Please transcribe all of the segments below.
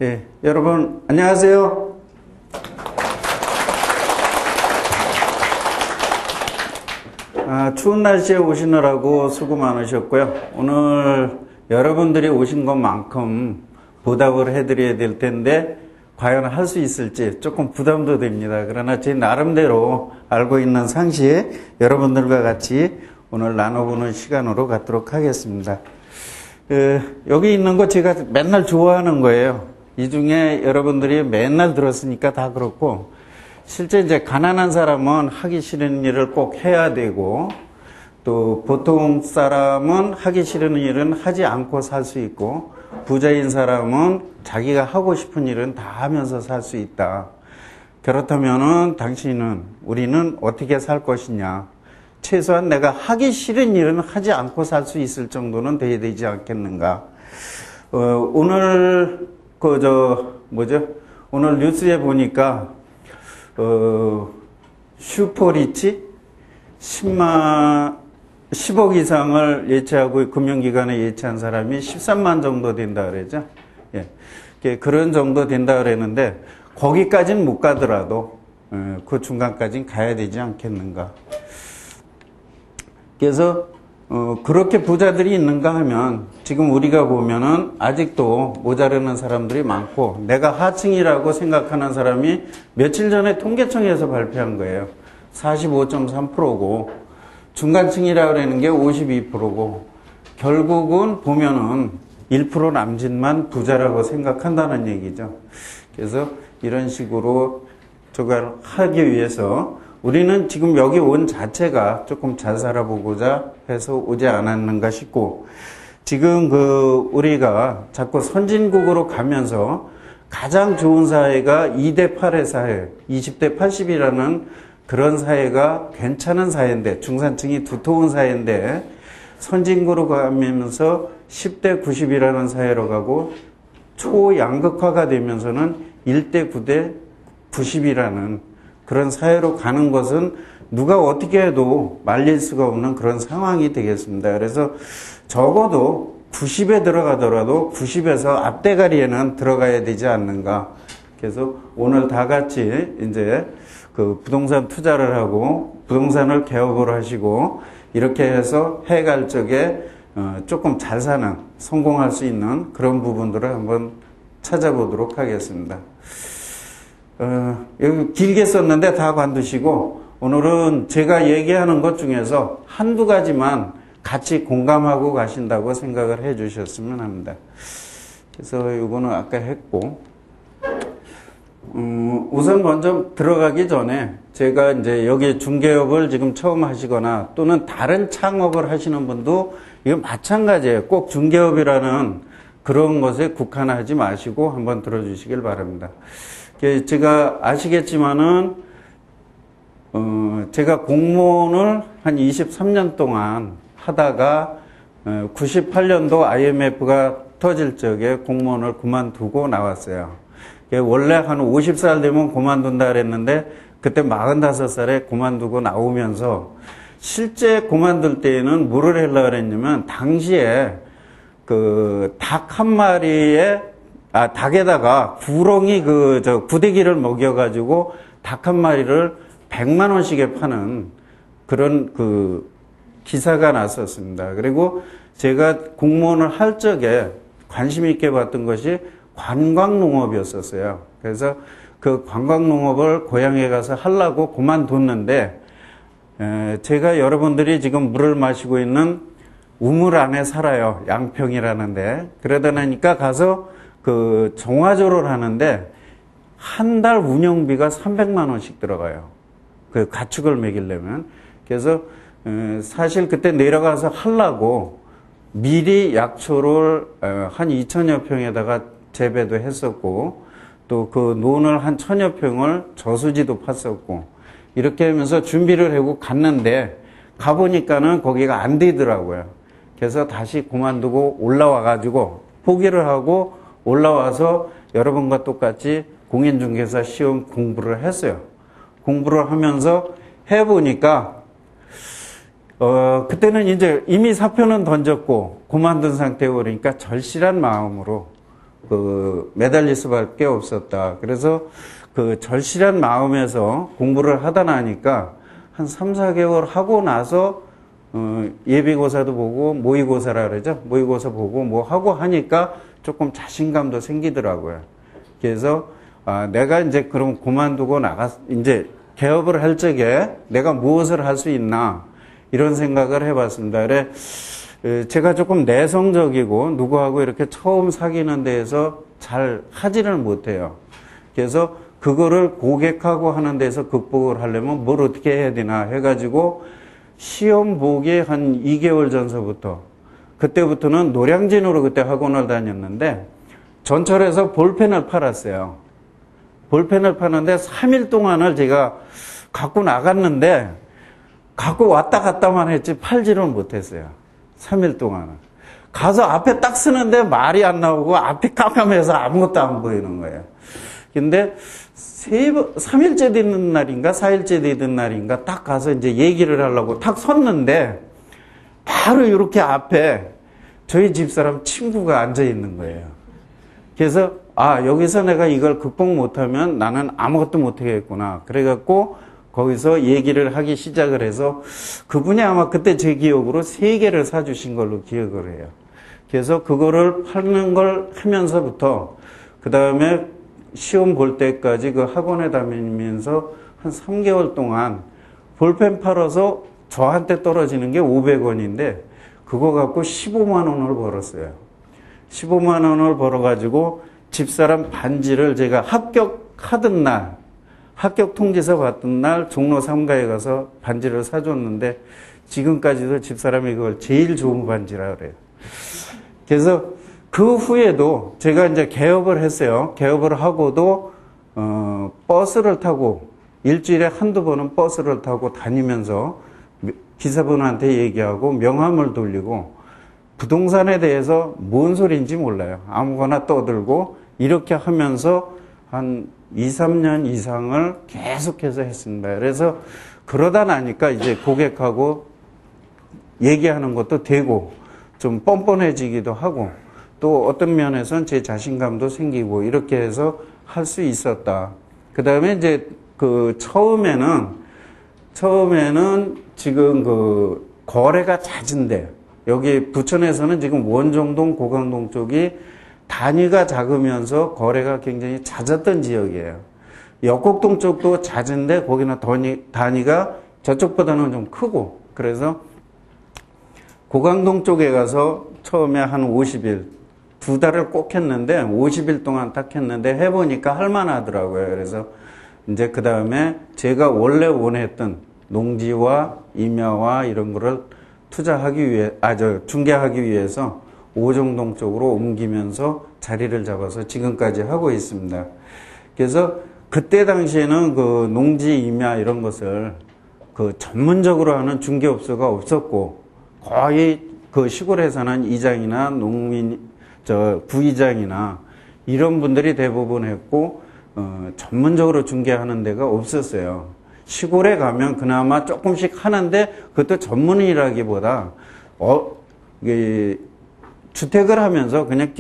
예, 여러분 안녕하세요. 추운 날씨에 오시느라고 수고 많으셨고요. 오늘 여러분들이 오신 것만큼 보답을 해드려야 될 텐데 과연 할 수 있을지 조금 부담도 됩니다. 그러나 제 나름대로 알고 있는 상식 여러분들과 같이 오늘 나눠보는 시간으로 갖도록 하겠습니다. 여기 있는 거 제가 맨날 좋아하는 거예요. 이 중에 여러분들이 맨날 들었으니까 다 그렇고, 실제 이제 가난한 사람은 하기 싫은 일을 꼭 해야 되고, 또 보통 사람은 하기 싫은 일은 하지 않고 살 수 있고, 부자인 사람은 자기가 하고 싶은 일은 다 하면서 살 수 있다. 그렇다면은 우리는 어떻게 살 것이냐. 최소한 내가 하기 싫은 일은 하지 않고 살 수 있을 정도는 돼야 되지 않겠는가. 오늘 오늘 뉴스에 보니까 슈퍼리치 10억 이상을 예치하고 금융기관에 예치한 사람이 13만 정도 된다 그러죠. 예. 그런 정도 된다 그랬는데 거기까지는 못 가더라도 그 중간까지는 가야 되지 않겠는가. 그래서 그렇게 부자들이 있는가 하면 지금 우리가 보면은 아직도 모자르는 사람들이 많고, 내가 하층이라고 생각하는 사람이 며칠 전에 통계청에서 발표한 거예요. 45.3%고 중간층이라고 그러는 게 52%고 결국은 보면은 1% 남짓만 부자라고 생각한다는 얘기죠. 그래서 이런 식으로 저걸 하기 위해서 우리는 지금 여기 온 자체가 조금 잘 살아보고자 해서 오지 않았는가 싶고, 지금 우리가 자꾸 선진국으로 가면서 가장 좋은 사회가 2대 8의 사회, 20대 80이라는 그런 사회가 괜찮은 사회인데, 중산층이 두터운 사회인데, 선진국으로 가면서 10대 90이라는 사회로 가고, 초양극화가 되면서는 1대 9대 90이라는 그런 사회로 가는 것은 누가 어떻게 해도 말릴 수가 없는 그런 상황이 되겠습니다. 그래서 적어도 90에 들어가더라도 90에서 앞대가리에는 들어가야 되지 않는가. 그래서 오늘 다 같이 이제 부동산 투자를 하고 부동산을 개업을 하시고 이렇게 해서 해갈 적에 조금 잘 사는, 성공할 수 있는 그런 부분들을 한번 찾아보도록 하겠습니다. 여기 길게 썼는데 다 관두시고, 오늘은 제가 얘기하는 것 중에서 한두 가지만 같이 공감하고 가신다고 생각을 해 주셨으면 합니다. 그래서 이거는 아까 했고, 우선 먼저 들어가기 전에 제가 이제 여기 중개업을 지금 처음 하시거나 또는 다른 창업을 하시는 분도 이거 마찬가지예요. 꼭 중개업이라는 그런 것에 국한하지 마시고 한번 들어주시길 바랍니다. 제가 아시겠지만은, 제가 공무원을 한 23년 동안 하다가, 98년도 IMF가 터질 적에 공무원을 그만두고 나왔어요. 원래 한 50살 되면 그만둔다 그랬는데, 그때 45살에 그만두고 나오면서, 실제 그만둘 때에는 뭐를 하려고 그랬냐면, 당시에 닭 한 마리에 닭에다가 구렁이 구데기를 먹여가지고 닭 한 마리를 100만 원씩에 파는 그런 기사가 났었습니다. 그리고 제가 공무원을 할 적에 관심 있게 봤던 것이 관광농업이었었어요. 그래서 그 관광농업을 고향에 가서 하려고 그만뒀는데, 제가 여러분들이 지금 물을 마시고 있는 우물 안에 살아요. 양평이라는데. 그러다 나니까 가서 정화조를 하는데 한 달 운영비가 300만 원씩 들어가요. 가축을 먹이려면. 그래서 사실 그때 내려가서 하려고 미리 약초를 한 2천여 평에다가 재배도 했었고, 또 논을 한 1000여 평을 저수지도 팠었고, 이렇게 하면서 준비를 하고 갔는데 가보니까는 거기가 안 되더라고요. 그래서 다시 그만두고 올라와가지고 포기를 하고 올라와서 여러분과 똑같이 공인중개사 시험 공부를 했어요. 공부를 하면서 해보니까 그때는 이제 이미 사표는 던졌고 그만둔 상태고, 그러니까 절실한 마음으로 매달릴 수밖에 없었다. 그래서 그 절실한 마음에서 공부를 하다 나니까 한 3, 4개월 하고 나서 예비고사도 보고 모의고사라 그러죠. 모의고사 보고 뭐 하고 하니까 조금 자신감도 생기더라고요. 그래서 내가 이제 그럼 그만두고 이제 개업을 할 적에 내가 무엇을 할 수 있나 이런 생각을 해봤습니다. 그래 제가 조금 내성적이고 누구하고 이렇게 처음 사귀는 데에서 잘 하지를 못해요. 그래서 그거를 고객하고 하는 데서 극복을 하려면 뭘 어떻게 해야 되나 해가지고 시험 보기 한 2개월 전서부터 그때부터는 노량진으로 그때 학원을 다녔는데 전철에서 볼펜을 팔았어요. 볼펜을 파는데 3일 동안을 제가 갖고 나갔는데 갖고 왔다 갔다만 했지 팔지를 못했어요. 3일 동안은. 가서 앞에 딱 쓰는데 말이 안 나오고 앞이 깜깜해서 아무것도 안 보이는 거예요. 근데 3일째 되는 날인가 4일째 되는 날인가 딱 가서 이제 얘기를 하려고 탁 섰는데 바로 이렇게 앞에 저희 집사람 친구가 앉아 있는 거예요. 그래서 여기서 내가 이걸 극복 못하면 나는 아무것도 못하겠구나. 그래갖고 거기서 얘기를 하기 시작을 해서 그분이 아마 그때 제 기억으로 3개를 사주신 걸로 기억을 해요. 그래서 그거를 파는 걸 하면서부터 그 다음에 시험 볼 때까지 그 학원에 다니면서 한 3개월 동안 볼펜 팔아서 저한테 떨어지는 게 500원인데 그거 갖고 15만 원을 벌었어요. 15만 원을 벌어가지고 집사람 반지를 제가 합격하던 날, 합격 통지서 받던 날 종로 3가에 가서 반지를 사줬는데 지금까지도 집사람이 그걸 제일 좋은 반지라 그래요. 그래서 그 후에도 제가 이제 개업을 했어요. 개업을 하고도 버스를 타고 일주일에 한두 번은 버스를 타고 다니면서 기사분한테 얘기하고 명함을 돌리고 부동산에 대해서 뭔 소리인지 몰라요. 아무거나 떠들고 이렇게 하면서 한 2, 3년 이상을 계속해서 했습니다. 그래서 그러다 나니까 이제 고객하고 얘기하는 것도 되고 좀 뻔뻔해지기도 하고 또 어떤 면에서는 제 자신감도 생기고 이렇게 해서 할 수 있었다. 그 다음에 이제 처음에는 지금 거래가 잦은데 여기 부천에서는 지금 원정동, 고강동 쪽이 단위가 작으면서 거래가 굉장히 잦았던 지역이에요. 역곡동 쪽도 잦은데 거기는 단위가 저쪽보다는 좀 크고 그래서 고강동 쪽에 가서 처음에 한 50일, 2달을 꼭 했는데 50일 동안 딱 했는데 해보니까 할만하더라고요. 그래서 이제 그 다음에 제가 원래 원했던 농지와 임야와 이런 거를 중개하기 위해서 오정동 쪽으로 옮기면서 자리를 잡아서 지금까지 하고 있습니다. 그래서 그때 당시에는 그 농지, 임야 이런 것을 전문적으로 하는 중개업소가 없었고 거의 그 시골에 사는 이장이나 부이장이나 이런 분들이 대부분 했고 전문적으로 중개하는 데가 없었어요. 시골에 가면 그나마 조금씩 하는데 그것도 전문이라기보다 주택을 하면서 그냥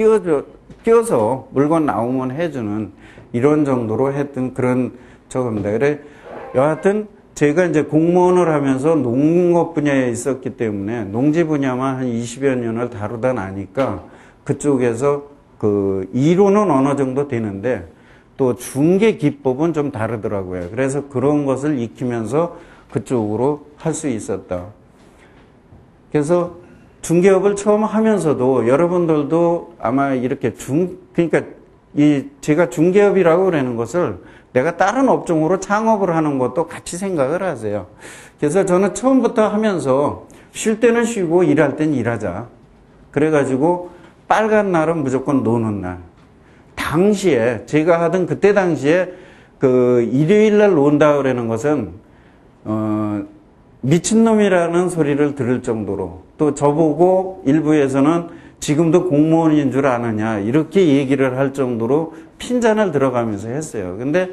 끼워서 물건 나오면 해주는 이런 정도로 했던 그런 저겁니다. 그래 여하튼 제가 이제 공무원을 하면서 농업 분야에 있었기 때문에 농지 분야만 한 20여 년을 다루다 나니까 그쪽에서 이론은 어느 정도 되는데 또 중개 기법은 좀 다르더라고요. 그래서 그런 것을 익히면서 그쪽으로 할 수 있었다. 그래서 중개업을 처음 하면서도 여러분들도 아마 이렇게 그러니까 제가 중개업이라고 그러는 것을 내가 다른 업종으로 창업을 하는 것도 같이 생각을 하세요. 그래서 저는 처음부터 하면서 쉴 때는 쉬고 일할 땐 일하자. 그래가지고 빨간 날은 무조건 노는 날. 당시에 제가 하던 그때 당시에 일요일 날 논다 그러는 것은 미친놈이라는 소리를 들을 정도로 또 저보고 일부에서는 지금도 공무원인 줄 아느냐 이렇게 얘기를 할 정도로 핀잔을 들어가면서 했어요. 근데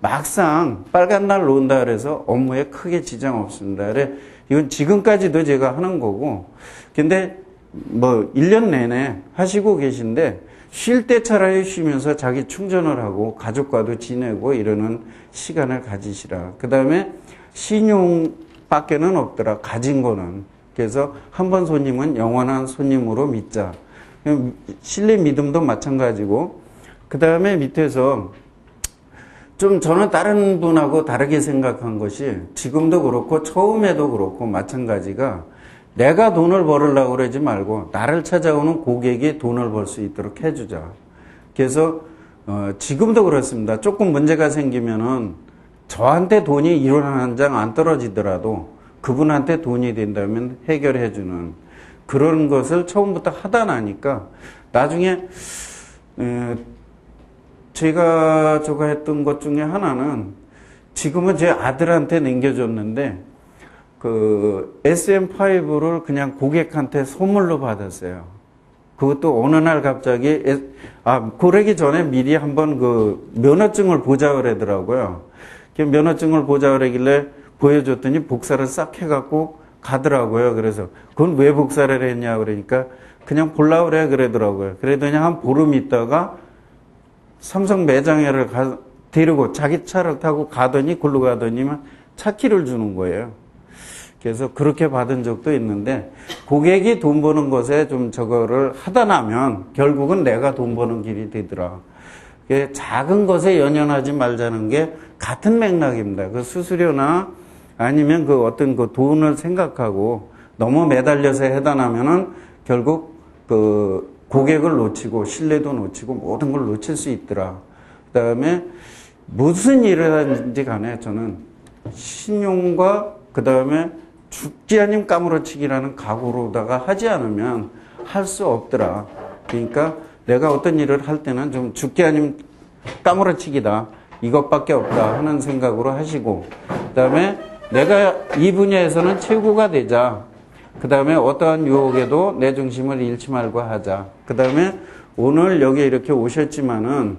막상 빨간 날 논다 그래서 업무에 크게 지장 없습니다. 그래 이건 지금까지도 제가 하는 거고 근데 1년 내내 하시고 계신데 쉴 때 차라리 쉬면서 자기 충전을 하고 가족과도 지내고 이러는 시간을 가지시라. 그 다음에 신용밖에는 없더라. 가진 거는. 그래서 한 번 손님은 영원한 손님으로 믿자. 신뢰 믿음도 마찬가지고, 그 다음에 밑에서 좀 저는 다른 분하고 다르게 생각한 것이, 지금도 그렇고 처음에도 그렇고 마찬가지가, 내가 돈을 벌으려고 그러지 말고 나를 찾아오는 고객이 돈을 벌 수 있도록 해주자. 그래서 지금도 그렇습니다. 조금 문제가 생기면은 저한테 돈이 1원 한 장 안 떨어지더라도 그분한테 돈이 된다면 해결해주는 그런 것을 처음부터 하다 나니까 나중에 제가 했던 것 중에 하나는, 지금은 제 아들한테 남겨줬는데 그 SM5를 그냥 고객한테 선물로 받았어요. 그것도 어느 날 갑자기 그러기 전에 미리 한번 그 면허증을 보자 그러더라고요. 면허증을 보자 그러길래 보여줬더니 복사를 싹 해갖고 가더라고요. 그래서 그건 왜 복사를 했냐 그러니까 그냥 보려고 그래 그러더라고요. 그러더니 한 보름 있다가 삼성 매장에를 데리고 자기 차를 타고 가더니 글로 가더니만 차키를 주는 거예요. 그래서 그렇게 받은 적도 있는데, 고객이 돈 버는 것에 좀 저거를 하다 나면 결국은 내가 돈 버는 길이 되더라. 작은 것에 연연하지 말자는 게 같은 맥락입니다. 그 수수료나 아니면 그 어떤 그 돈을 생각하고 너무 매달려서 해다 나면은 결국 그 고객을 놓치고 신뢰도 놓치고 모든 걸 놓칠 수 있더라. 그 다음에 무슨 일을 하든지 간에 저는 신용과 그 다음에 죽지 아님 까무러치기라는 각오로다가 하지 않으면 할 수 없더라. 그러니까 내가 어떤 일을 할 때는 좀 죽지 아님 까무러치기다, 이것밖에 없다 하는 생각으로 하시고, 그 다음에 내가 이 분야에서는 최고가 되자. 그 다음에 어떠한 유혹에도 내 중심을 잃지 말고 하자. 그 다음에 오늘 여기 이렇게 오셨지만은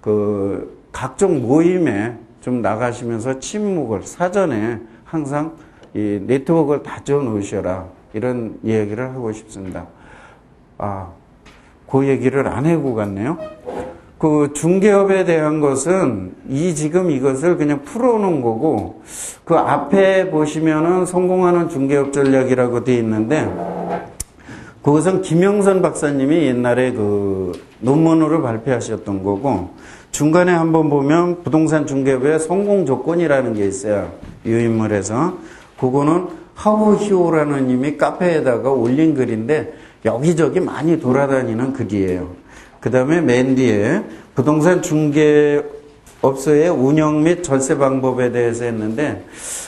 그 각종 모임에 좀 나가시면서 침묵을 사전에 항상 이 네트워크를 다져 놓으셔라. 이런 이야기를 하고 싶습니다. 그 얘기를 안 해고 갔네요. 그 중개업에 대한 것은 지금 이것을 그냥 풀어놓은 거고, 그 앞에 보시면은 성공하는 중개업 전략이라고 되어 있는데, 그것은 김영선 박사님이 옛날에 그 논문으로 발표하셨던 거고, 중간에 한번 보면 부동산 중개업의 성공 조건이라는 게 있어요. 유인물에서. 그거는 하우히오라는 님이 카페에다가 올린 글인데 여기저기 많이 돌아다니는 글이에요. 그 다음에 맨 뒤에 부동산 중개업소의 운영 및 절세 방법에 대해서 했는데,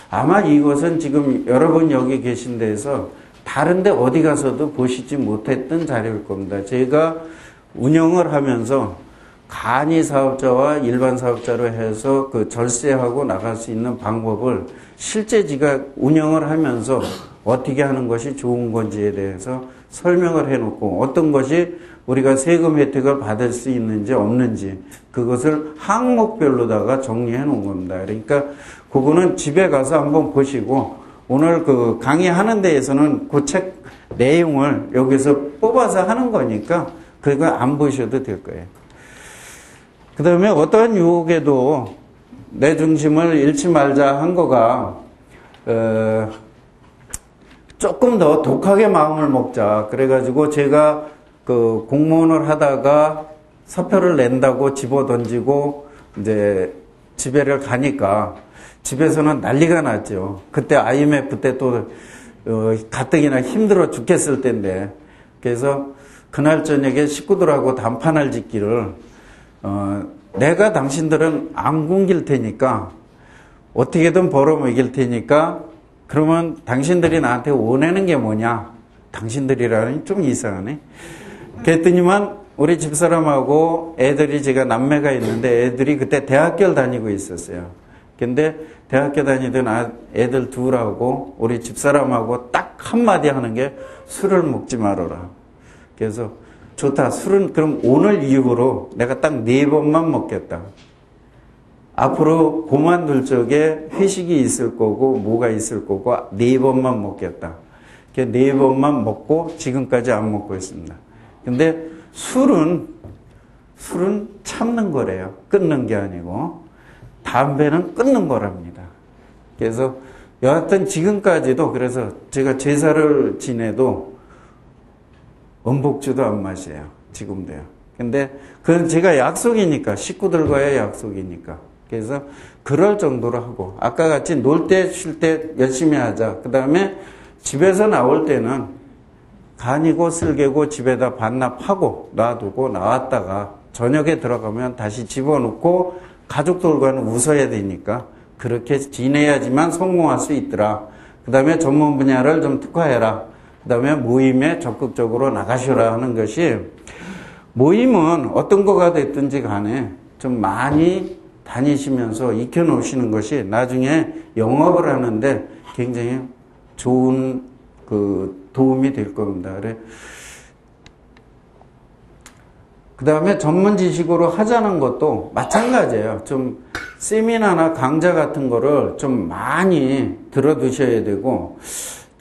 아마 이것은 지금 여러분 여기 계신 데에서 다른데 어디 가서도 보시지 못했던 자료일 겁니다. 제가 운영을 하면서 간이 사업자와 일반 사업자로 해서 그 절세하고 나갈 수 있는 방법을 실제 제가 운영을 하면서 어떻게 하는 것이 좋은 건지에 대해서 설명을 해놓고, 어떤 것이 우리가 세금 혜택을 받을 수 있는지 없는지 그것을 항목별로다가 정리해 놓은 겁니다. 그러니까 그거는 집에 가서 한번 보시고, 오늘 그 강의하는 데에서는 그 책 내용을 여기서 뽑아서 하는 거니까 그거 안 보셔도 될 거예요. 그 다음에 어떠한 유혹에도 내 중심을 잃지 말자 한 거가, 조금 더 독하게 마음을 먹자. 그래가지고 제가 그 공무원을 하다가 사표를 낸다고 집어 던지고 이제 집에를 가니까 집에서는 난리가 났죠. 그때 IMF 때 또 가뜩이나 힘들어 죽겠을 때인데, 그래서 그날 저녁에 식구들하고 단판을 짓기를, 내가 당신들은 안 굶길 테니까 어떻게든 벌어 먹일 테니까, 그러면 당신들이 나한테 원하는 게 뭐냐? 당신들이라니 좀 이상하네. 그랬더니만 우리 집사람하고 애들이, 제가 남매가 있는데 애들이 그때 대학교를 다니고 있었어요. 근데 대학교 다니던 애들 둘하고 우리 집사람하고 딱 한마디 하는 게, 술을 먹지 말아라. 그래서 좋다. 술은 그럼 오늘 이후로 내가 딱 4번만 먹겠다. 앞으로 그만둘 적에 회식이 있을 거고 뭐가 있을 거고 4번만 먹겠다. 4번만 먹고 지금까지 안 먹고 있습니다. 근데 술은 술은 참는 거래요. 끊는 게 아니고. 담배는 끊는 거랍니다. 그래서 여하튼 지금까지도 그래서 제가 제사를 지내도 음복주도 안 마셔요. 지금도요. 근데 그건 제가 약속이니까, 식구들과의 약속이니까. 그래서 그럴 정도로 하고, 아까 같이 놀 때, 쉴 때 열심히 하자. 그 다음에 집에서 나올 때는 간이고 쓸개고 집에다 반납하고 놔두고 나왔다가 저녁에 들어가면 다시 집어넣고 가족들과는 웃어야 되니까 그렇게 지내야지만 성공할 수 있더라. 그 다음에 전문 분야를 좀 특화해라. 그 다음에 모임에 적극적으로 나가셔라 하는 것이, 모임은 어떤 거가 됐든지 간에 좀 많이 다니시면서 익혀놓으시는 것이 나중에 영업을 하는데 굉장히 좋은 도움이 될 겁니다. 그래. 그 다음에 전문 지식으로 하자는 것도 마찬가지예요. 좀 세미나나 강좌 같은 거를 좀 많이 들어두셔야 되고,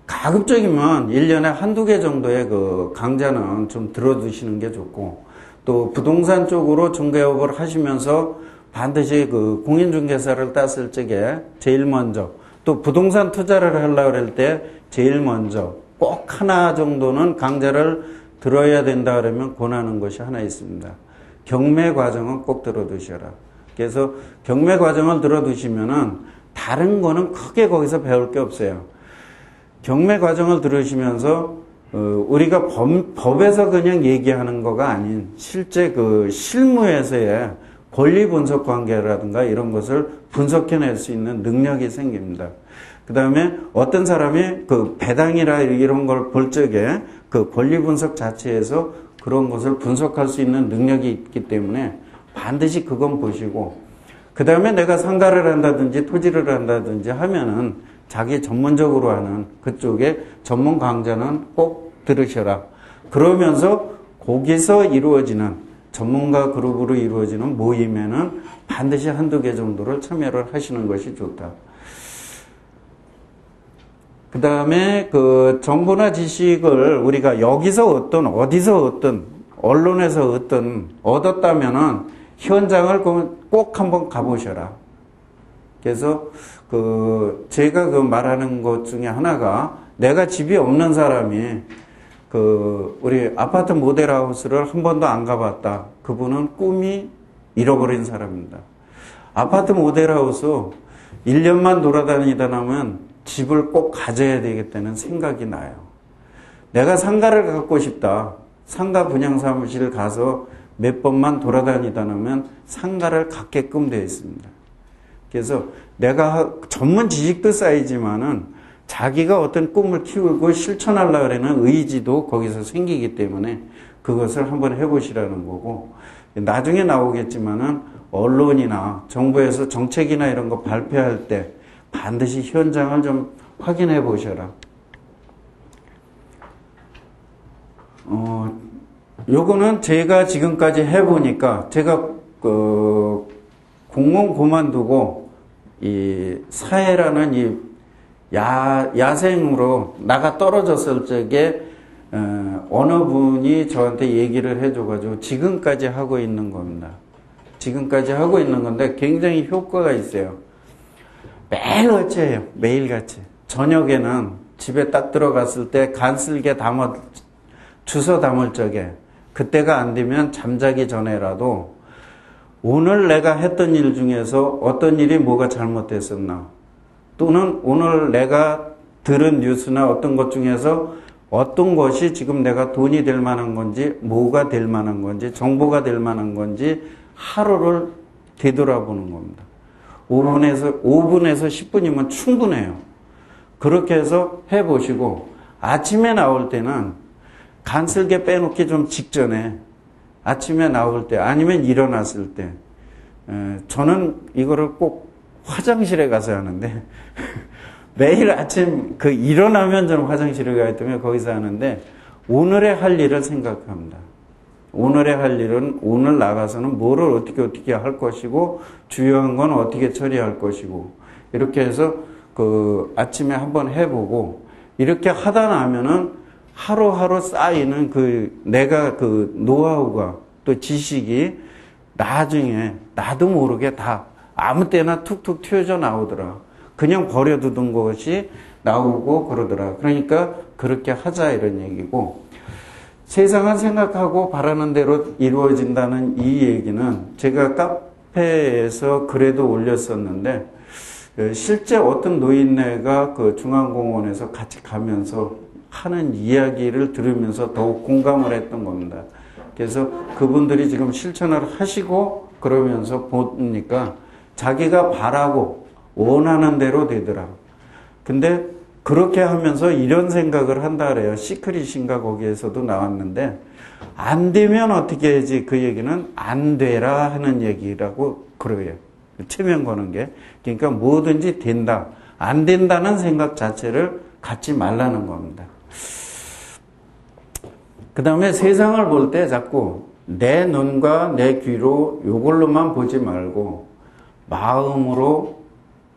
가급적이면 1년에 한두 개 정도의 그 강좌는 좀 들어두시는 게 좋고, 또 부동산 쪽으로 중개업을 하시면서 반드시 그 공인중개사를 땄을 적에 제일 먼저, 또 부동산 투자를 하려고 할 때 제일 먼저 꼭 하나 정도는 강좌를 들어야 된다 그러면 권하는 것이 하나 있습니다. 경매 과정은 꼭 들어두셔라. 그래서 경매 과정을 들어두시면은 다른 거는 크게 거기서 배울 게 없어요. 경매 과정을 들으시면서 우리가 법에서 그냥 얘기하는 거가 아닌 실제 그 실무에서의 권리 분석 관계라든가 이런 것을 분석해낼 수 있는 능력이 생깁니다. 그 다음에 어떤 사람이 그 배당이라 이런 걸 볼 적에 그 권리 분석 자체에서 그런 것을 분석할 수 있는 능력이 있기 때문에 반드시 그건 보시고, 그 다음에 내가 상가를 한다든지 토지를 한다든지 하면은 자기 전문적으로 하는 그쪽에 전문 강좌는 꼭 들으셔라. 그러면서 거기서 이루어지는 전문가 그룹으로 이루어지는 모임에는 반드시 한두 개 정도를 참여를 하시는 것이 좋다. 그 다음에 그 정보나 지식을 우리가 여기서 어디서 언론에서 얻었다면은 현장을 꼭 한번 가보셔라. 그래서 제가 말하는 것 중에 하나가, 내가 집이 없는 사람이 우리 아파트 모델하우스를 한 번도 안 가봤다. 그분은 꿈이 잃어버린 사람입니다. 아파트 모델하우스 1년만 돌아다니다 나면 집을 꼭 가져야 되겠다는 생각이 나요. 내가 상가를 갖고 싶다. 상가 분양사무실 가서 몇 번만 돌아다니다 나면 상가를 갖게끔 되어 있습니다. 그래서 내가 전문 지식도 쌓이지만은 자기가 어떤 꿈을 키우고 실천하려고 하는 의지도 거기서 생기기 때문에 그것을 한번 해보시라는 거고, 나중에 나오겠지만은 언론이나 정부에서 정책이나 이런 거 발표할 때 반드시 현장을 좀 확인해 보셔라. 요거는 제가 지금까지 해보니까, 제가 공무원 그만두고 이 사회라는 이 야생으로 나가 떨어졌을 적에 어느 분이 저한테 얘기를 해줘가지고 지금까지 하고 있는 겁니다. 지금까지 하고 있는 건데 굉장히 효과가 있어요. 매일같이 해요. 매일같이. 저녁에는 집에 딱 들어갔을 때 간쓸게 주워 담을 적에, 그때가 안 되면 잠자기 전에라도 오늘 내가 했던 일 중에서 어떤 일이 뭐가 잘못됐었나, 또는 오늘 내가 들은 뉴스나 어떤 것 중에서 어떤 것이 지금 내가 돈이 될 만한 건지, 뭐가 될 만한 건지, 정보가 될 만한 건지 하루를 되돌아보는 겁니다. 5분에서 10분이면 충분해요. 그렇게 해서 해보시고, 아침에 나올 때는 간쓸게 빼놓기 좀 직전에, 아침에 나올 때 아니면 일어났을 때, 저는 이거를 꼭 화장실에 가서 하는데 매일 아침 일어나면 저는 화장실에 가기 때문에 거기서 하는데, 오늘의 할 일을 생각합니다. 오늘의 할 일은 오늘 나가서는 뭐를 어떻게 할 것이고, 주요한 건 어떻게 처리할 것이고, 이렇게 해서 아침에 한번 해보고, 이렇게 하다 나면은 하루하루 쌓이는 내가 노하우가, 또 지식이 나중에 나도 모르게 다 아무 때나 툭툭 튀어져 나오더라. 그냥 버려두던 것이 나오고 그러더라. 그러니까 그렇게 하자 이런 얘기고, 세상은 생각하고 바라는 대로 이루어진다는 이 얘기는 제가 카페에서 글에도 올렸었는데, 실제 어떤 노인네가 그 중앙공원에서 같이 가면서 하는 이야기를 들으면서 더욱 공감을 했던 겁니다. 그래서 그분들이 지금 실천을 하시고 그러면서 보니까 자기가 바라고 원하는 대로 되더라. 근데 그렇게 하면서 이런 생각을 한다 그래요. 시크릿인가 거기에서도 나왔는데, 안 되면 어떻게 해야지, 그 얘기는 안 되라 하는 얘기라고 그래요. 체면 거는 게. 그러니까 뭐든지 된다. 안 된다는 생각 자체를 갖지 말라는 겁니다. 그 다음에 세상을 볼 때 자꾸 내 눈과 내 귀로 이걸로만 보지 말고 마음으로,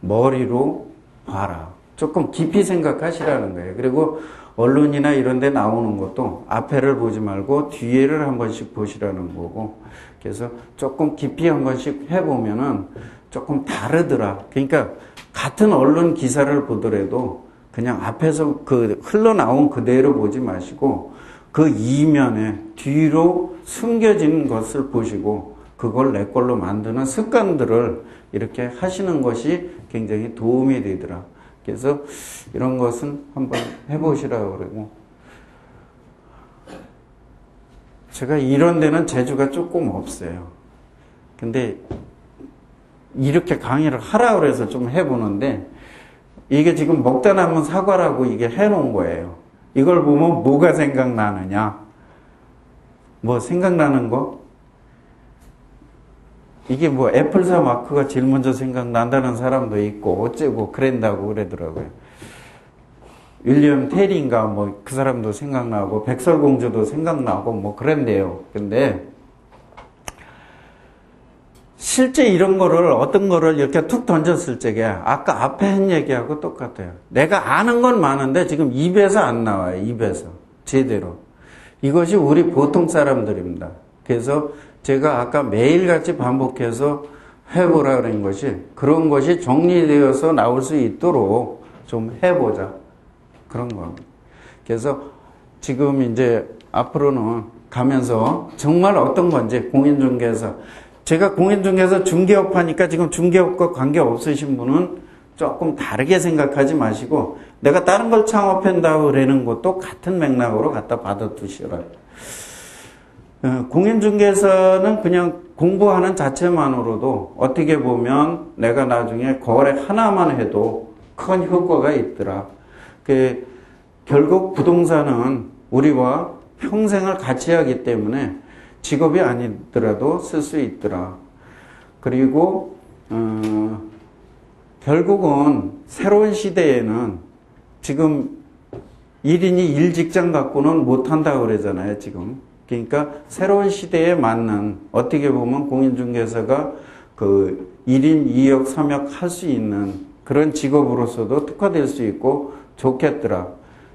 머리로 봐라. 조금 깊이 생각하시라는 거예요. 그리고 언론이나 이런 데 나오는 것도 앞에를 보지 말고 뒤에를 한 번씩 보시라는 거고, 그래서 조금 깊이 한 번씩 해보면은 조금 다르더라. 그러니까 같은 언론 기사를 보더라도 그냥 앞에서 그 흘러나온 그대로 보지 마시고 그 이면에 뒤로 숨겨진 것을 보시고 그걸 내 걸로 만드는 습관들을 이렇게 하시는 것이 굉장히 도움이 되더라. 그래서 이런 것은 한번 해보시라고 그러고, 제가 이런 데는 재주가 조금 없어요. 근데 이렇게 강의를 하라 그래서 좀 해보는데, 이게 지금 먹다 남은 사과라고 이게 해놓은 거예요. 이걸 보면 뭐가 생각나느냐? 뭐 생각나는 거? 이게 뭐 애플사 마크가 제일 먼저 생각난다는 사람도 있고 어쩌고 그런다고 그러더라고요. 윌리엄 테리인가 뭐 그 사람도 생각나고 백설공주도 생각나고 뭐 그런데요. 근데 실제 이런 거를, 어떤 거를 이렇게 툭 던졌을 적에 아까 앞에 한 얘기하고 똑같아요. 내가 아는 건 많은데 지금 입에서 안 나와요. 입에서 제대로. 이것이 우리 보통 사람들입니다. 그래서 제가 아까 매일같이 반복해서 해보라 그런 것이, 그런 것이 정리되어서 나올 수 있도록 좀 해보자. 그런 겁니다. 그래서 지금 이제 앞으로는 가면서 정말 어떤 건지 공인중개사, 제가 공인중개사 중개업 하니까 지금 중개업과 관계없으신 분은 조금 다르게 생각하지 마시고, 내가 다른 걸 창업한다고 그러는 것도 같은 맥락으로 갖다 받아두시라. 공인중개사는 그냥 공부하는 자체만으로도 어떻게 보면 내가 나중에 거래 하나만 해도 큰 효과가 있더라. 결국 부동산은 우리와 평생을 같이 하기 때문에 직업이 아니더라도 쓸 수 있더라. 그리고 결국은 새로운 시대에는 지금 1인이 1직장 갖고는 못한다고 그러잖아요, 지금. 그러니까 새로운 시대에 맞는, 어떻게 보면 공인중개사가 그 1인 2역 3역 할 수 있는 그런 직업으로서도 특화될 수 있고 좋겠더라.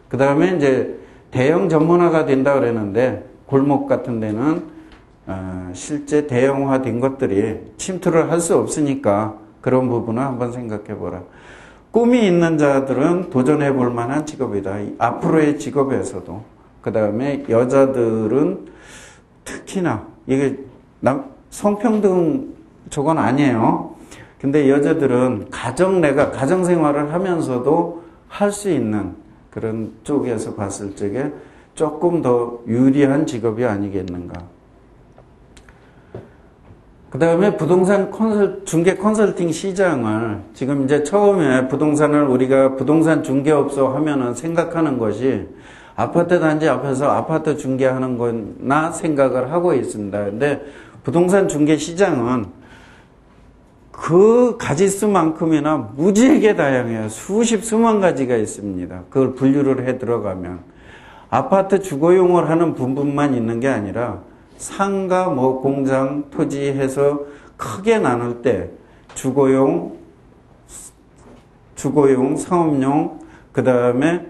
그 다음에 이제 대형 전문화가 된다 그랬는데, 골목 같은 데는 실제 대형화된 것들이 침투를 할 수 없으니까 그런 부분을 한번 생각해 보라. 꿈이 있는 자들은 도전해 볼 만한 직업이다. 앞으로의 직업에서도. 그 다음에 여자들은 특히나, 이게 성평등 저건 아니에요. 근데 여자들은 내가 가정생활을 하면서도 할 수 있는 그런 쪽에서 봤을 적에 조금 더 유리한 직업이 아니겠는가. 그 다음에 부동산 중개 컨설팅 시장을, 지금 이제 처음에 우리가 부동산 중개업소 하면은 생각하는 것이 아파트 단지 앞에서 아파트 중개하는 거나 생각을 하고 있습니다. 근데 부동산 중개 시장은 그 가지수만큼이나 무지하게 다양해요. 수만 가지가 있습니다. 그걸 분류를 해 들어가면. 아파트 주거용을 하는 부분만 있는 게 아니라 상가, 공장, 토지 해서 크게 나눌 때 주거용, 상업용, 그 다음에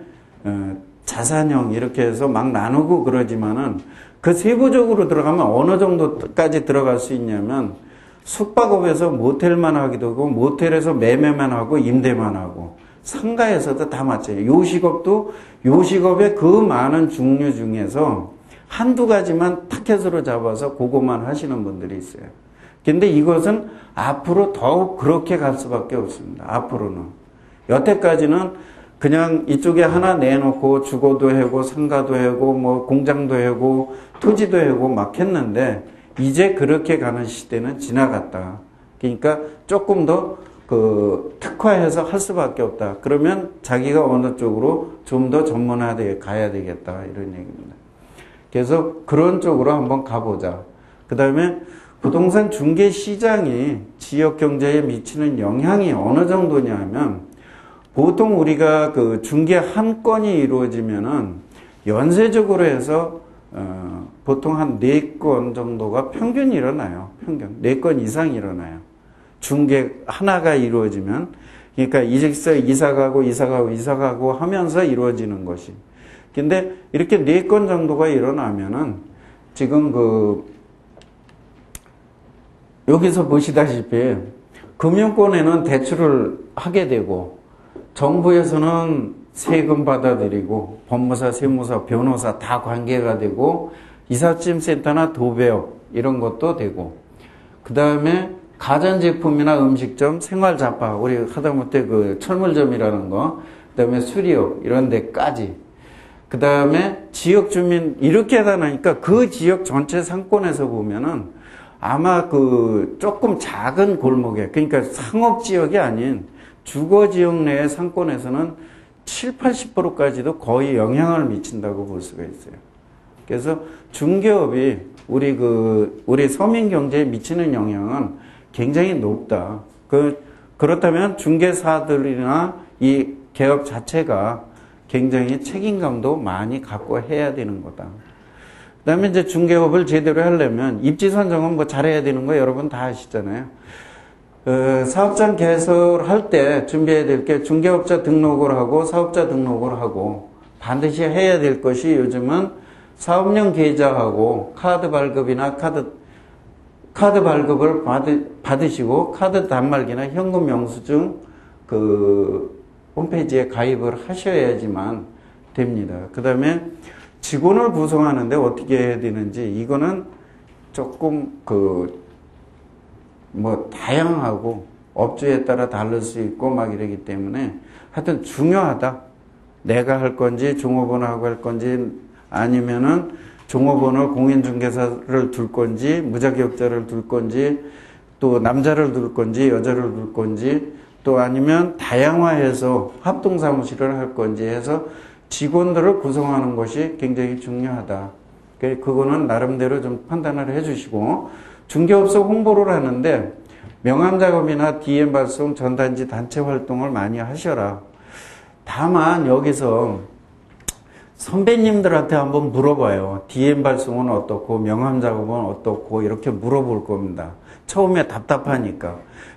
자산형 이렇게 해서 막 나누고 그러지만은 그 그 세부적으로 들어가면 어느 정도까지 들어갈 수 있냐면 숙박업에서 모텔만 하기도 하고 모텔에서 매매만 하고 임대만 하고 상가에서도 다 마찬가지예요. 요식업도 요식업의 그 많은 종류 중에서 한두 가지만 타켓으로 잡아서 그것만 하시는 분들이 있어요. 근데 이것은 앞으로 더욱 그렇게 갈 수밖에 없습니다. 앞으로는. 여태까지는 그냥 이쪽에 하나 내놓고 주거도 하고 상가도 하고 뭐 공장도 하고 토지도 하고 막 했는데 이제 그렇게 가는 시대는 지나갔다. 그러니까 조금 더 특화해서 할 수밖에 없다. 그러면 자기가 어느 쪽으로 좀 더 전문화되게 가야 되겠다. 이런 얘기입니다. 그래서 그런 쪽으로 한번 가보자. 그 다음에 부동산 중개 시장이 지역 경제에 미치는 영향이 어느 정도냐 하면 보통 우리가 그 중개 한 건이 이루어지면은 연쇄적으로 해서 보통 한 4건 정도가 평균 일어나요. 평균. 4건 이상 일어나요. 중개 하나가 이루어지면. 그러니까 이사가고 하면서 이루어지는 것이. 근데 이렇게 4건 정도가 일어나면은 지금 여기서 보시다시피 금융권에는 대출을 하게 되고 정부에서는 세금 받아들이고 법무사, 세무사, 변호사 다 관계가 되고 이삿짐센터나 도배업 이런 것도 되고 그 다음에 가전제품이나 음식점, 생활잡화 우리 하다못해 그 철물점이라는 거 그 다음에 수리업 이런 데까지 그 다음에 지역 주민 이렇게 하다 나니까 그 지역 전체 상권에서 보면은 아마 조금 작은 골목에 그러니까 상업지역이 아닌 주거지역 내의 상권에서는 7, 80%까지도 거의 영향을 미친다고 볼 수가 있어요. 그래서 중개업이 우리 서민 경제에 미치는 영향은 굉장히 높다. 그렇다면 중개사들이나 이 개업 자체가 굉장히 책임감도 많이 갖고 해야 되는 거다. 그 다음에 이제 중개업을 제대로 하려면 입지 선정은 뭐 잘해야 되는 거 여러분 다 아시잖아요. 사업장 개설할 때 준비해야 될 게 중개업자 등록을 하고 사업자 등록을 하고 반드시 해야 될 것이 요즘은 사업용 계좌하고 카드 발급이나 카드 발급을 받으시고 카드 단말기나 현금 영수증 홈페이지에 가입을 하셔야지만 됩니다. 그 다음에 직원을 구성하는데 어떻게 해야 되는지 이거는 조금 다양하고 업주에 따라 다를 수 있고 막 이러기 때문에 하여튼 중요하다. 내가 할 건지 종업원하고 할 건지 아니면은 종업원을 공인중개사를 둘 건지 무자격자를 둘 건지 또 남자를 둘 건지 여자를 둘 건지 또 아니면 다양화해서 합동사무실을 할 건지 해서 직원들을 구성하는 것이 굉장히 중요하다. 그거는 나름대로 좀 판단을 해주시고 중개업소 홍보를 하는데 명함작업이나 DM 발송, 전단지 단체 활동을 많이 하셔라. 다만 여기서 선배님들한테 한번 물어봐요. DM 발송은 어떻고 명함작업은 어떻고 이렇게 물어볼 겁니다. 처음에 답답하니까.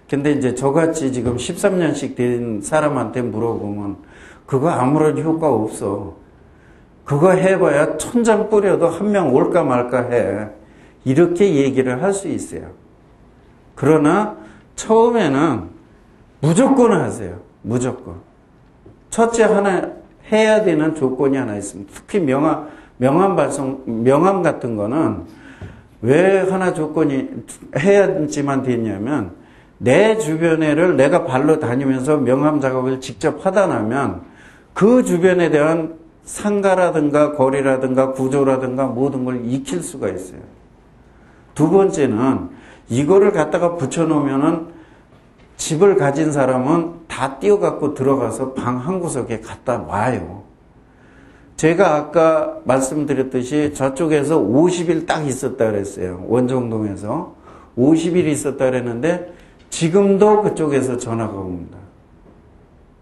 근데 이제 저같이 지금 13년씩 된 사람한테 물어보면 그거 아무런 효과 없어. 그거 해봐야 천장 뿌려도 한 명 올까 말까 해. 이렇게 얘기를 할 수 있어요. 그러나 처음에는 무조건 하세요. 무조건. 첫째 하나 해야 되는 조건이 하나 있습니다. 특히 명함 발송, 명함 같은 거는 왜 하나 조건이 해야지만 됐냐면 내 주변에를 내가 발로 다니면서 명함 작업을 직접 하다 나면 그 주변에 대한 상가라든가 거리라든가 구조라든가 모든 걸 익힐 수가 있어요. 두 번째는 이거를 갖다가 붙여놓으면은 집을 가진 사람은 다 뛰어갖고 들어가서 방 한 구석에 갖다 놔요. 제가 아까 말씀드렸듯이 저쪽에서 50일 딱 있었다 그랬어요. 원정동에서 50일 있었다 그랬는데 지금도 그쪽에서 전화가 옵니다.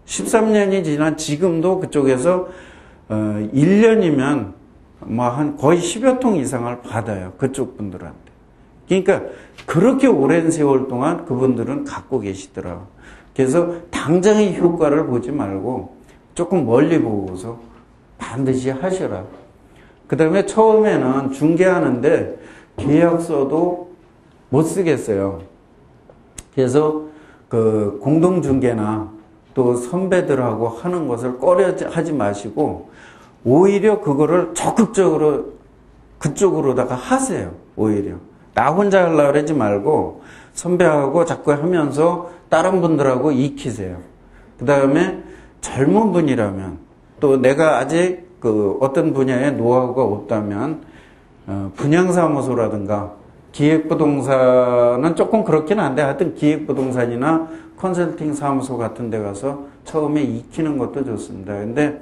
13년이 지난 지금도 그쪽에서 1년이면 뭐 한 거의 10여 통 이상을 받아요. 그쪽 분들한테. 그러니까 그렇게 오랜 세월 동안 그분들은 갖고 계시더라고요. 그래서 당장의 효과를 보지 말고 조금 멀리 보고서 반드시 하셔라. 그 다음에 처음에는 중개하는데 계약서도 못 쓰겠어요. 그래서 그 공동중개나 또 선배들하고 하는 것을 꺼려 하지 마시고 오히려 그거를 적극적으로 그쪽으로다가 하세요. 오히려 나 혼자 하려고 그러지 말고 선배하고 자꾸 하면서 다른 분들하고 익히세요. 그 다음에 젊은 분이라면 또 내가 아직 그 어떤 분야에 노하우가 없다면 분양사무소라든가 기획부동산은 조금 그렇긴 한데 하여튼 기획부동산이나 컨설팅 사무소 같은 데 가서 처음에 익히는 것도 좋습니다. 근데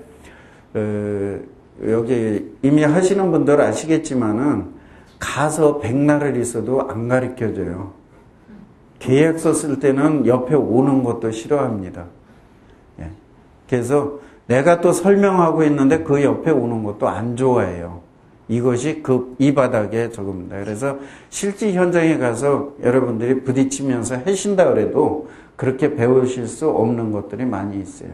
여기 이미 하시는 분들 아시겠지만은 가서 백날을 있어도 안 가르쳐줘요. 계약서 쓸 때는 옆에 오는 것도 싫어합니다. 예. 그래서 내가 또 설명하고 있는데 그 옆에 오는 것도 안 좋아해요. 이것이 이 바닥에 적습니다. 그래서 실제 현장에 가서 여러분들이 부딪히면서 하신다 그래도 그렇게 배우실 수 없는 것들이 많이 있어요.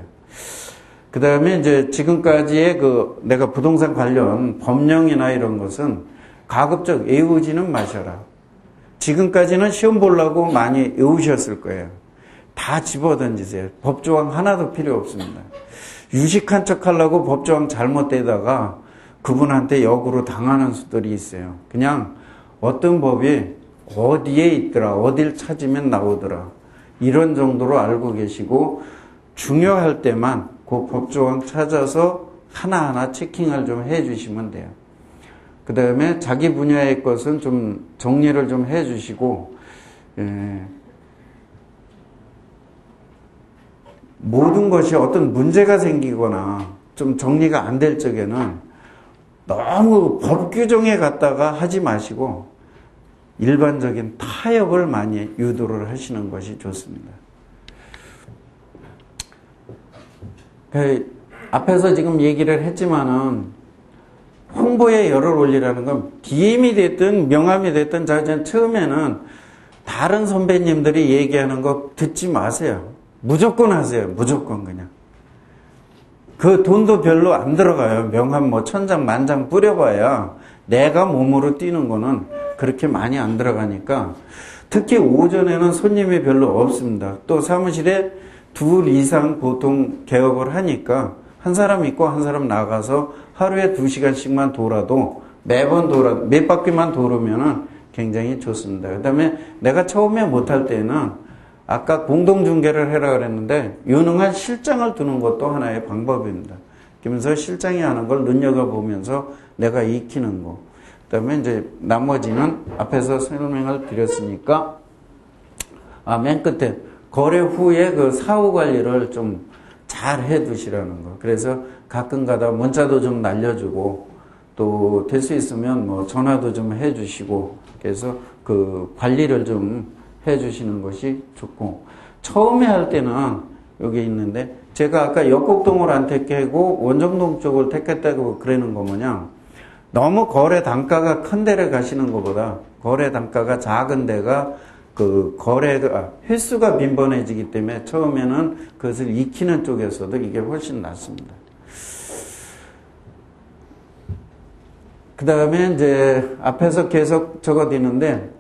그 다음에 이제 지금까지의 내가 부동산 관련 법령이나 이런 것은 가급적 외우지는 마셔라. 지금까지는 시험 보려고 많이 외우셨을 거예요. 다 집어던지세요. 법조항 하나도 필요 없습니다. 유식한 척 하려고 법조항 잘못되다가 그분한테 역으로 당하는 수들이 있어요. 그냥 어떤 법이 어디에 있더라, 어딜 찾으면 나오더라. 이런 정도로 알고 계시고 중요할 때만 그 법조항 찾아서 하나하나 체킹을 좀 해주시면 돼요. 그 다음에 자기 분야의 것은 좀 정리를 좀 해주시고 모든 것이 어떤 문제가 생기거나 좀 정리가 안 될 적에는 너무 법 규정에 갖다가 하지 마시고 일반적인 타협을 많이 유도를 하시는 것이 좋습니다. 앞에서 지금 얘기를 했지만은 홍보에 열을 올리라는 건 DM이 됐든 명함이 됐든 처음에는 다른 선배님들이 얘기하는 거 듣지 마세요. 무조건 하세요. 무조건 그냥. 그 돈도 별로 안 들어가요. 명함 뭐 1000장 만장 뿌려봐야 내가 몸으로 뛰는 거는 그렇게 많이 안 들어가니까 특히 오전에는 손님이 별로 없습니다. 또 사무실에 2 이상 보통 개업을 하니까 한 사람 있고 한 사람 나가서 하루에 2시간씩만 돌아도 매번 돌아도 몇 바퀴만 돌으면은 굉장히 좋습니다. 그 다음에 내가 처음에 못할 때는 아까 공동중개를 해라 그랬는데 유능한 실장을 두는 것도 하나의 방법입니다. 그러면서 실장이 하는 걸 눈여겨보면서 내가 익히는 거. 그 다음에 이제 나머지는 앞에서 설명을 드렸으니까 맨 끝에 거래 후에 그 사후 관리를 좀 잘 해두시라는 거. 그래서 가끔 가다 문자도 좀 날려주고 또 될 수 있으면 뭐 전화도 좀 해주시고 그래서 그 관리를 좀 해주시는 것이 좋고 처음에 할 때는 여기 있는데 제가 아까 역곡동을 안 택하고 원정동 쪽을 택했다고 그러는 거 뭐냐 너무 거래 단가가 큰 데를 가시는 것보다 거래 단가가 작은 데가 그 거래가 횟수가 빈번해지기 때문에 처음에는 그것을 익히는 쪽에서도 이게 훨씬 낫습니다. 그 다음에 이제 앞에서 계속 적어드리는데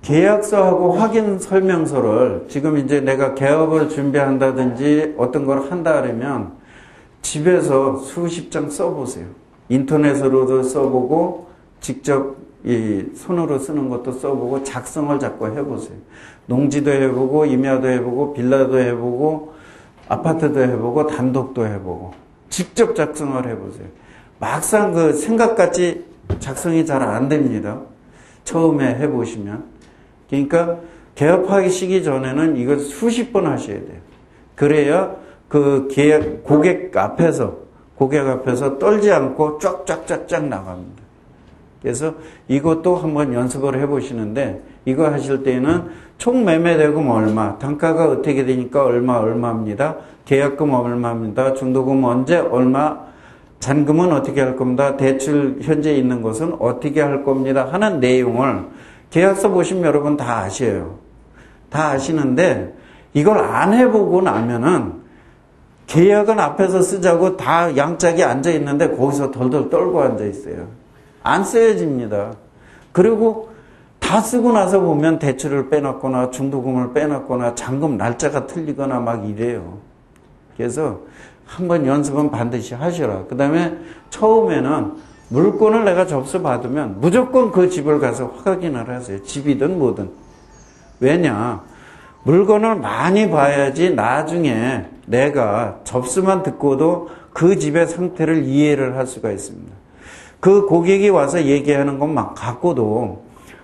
계약서하고 확인 설명서를 지금 이제 내가 개업을 준비한다든지 어떤 걸 한다 그러면 집에서 수십 장 써보세요. 인터넷으로도 써보고 직접 이 손으로 쓰는 것도 써보고 작성을 자꾸 해보세요. 농지도 해보고 임야도 해보고 빌라도 해보고 아파트도 해보고 단독도 해보고 직접 작성을 해보세요. 막상 그 생각같이 작성이 잘 안 됩니다. 처음에 해보시면. 그러니까 개업하기 시기 전에는 이걸 수십 번 하셔야 돼요. 그래야 그 고객 앞에서 떨지 않고 쫙쫙쫙쫙 나갑니다. 그래서 이것도 한번 연습을 해보시는데 이거 하실 때는 총 매매대금 얼마, 단가가 어떻게 되니까 얼마입니다. 계약금 얼마입니다. 중도금 언제 얼마, 잔금은 어떻게 할 겁니다. 대출 현재 있는 것은 어떻게 할 겁니다. 하는 내용을 계약서 보시면 여러분 다 아셔요. 다 아시는데 이걸 안 해보고 나면은 계약은 앞에서 쓰자고 다 양짝이 앉아 있는데 거기서 덜덜 떨고 앉아 있어요. 안 쓰여집니다. 그리고 다 쓰고 나서 보면 대출을 빼놨거나 중도금을 빼놨거나 잔금 날짜가 틀리거나 막 이래요. 그래서 한번 연습은 반드시 하셔라. 그 다음에 처음에는 물건을 내가 접수 받으면 무조건 그 집을 가서 확인을 하세요. 집이든 뭐든. 왜냐? 물건을 많이 봐야지 나중에 내가 접수만 듣고도 그 집의 상태를 이해를 할 수가 있습니다. 그 고객이 와서 얘기하는 것만 갖고도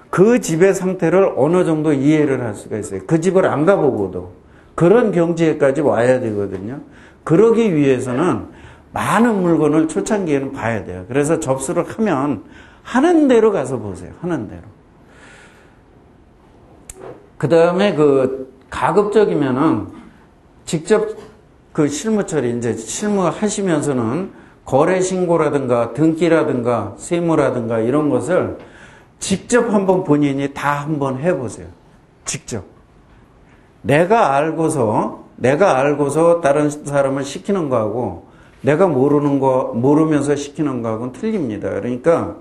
그 집의 상태를 어느 정도 이해를 할 수가 있어요. 그 집을 안 가보고도. 그런 경지에까지 와야 되거든요. 그러기 위해서는 많은 물건을 초창기에는 봐야 돼요. 그래서 접수를 하면 하는 대로 가서 보세요. 하는 대로. 그 다음에 가급적이면은 직접 실무 처리, 이제 실무 하시면서는 거래 신고라든가 등기라든가 세무라든가 이런 것을 직접 한번 본인이 다 한번 해보세요. 직접. 내가 알고서 다른 사람을 시키는 거하고 내가 모르면서 시키는 거하고는 틀립니다. 그러니까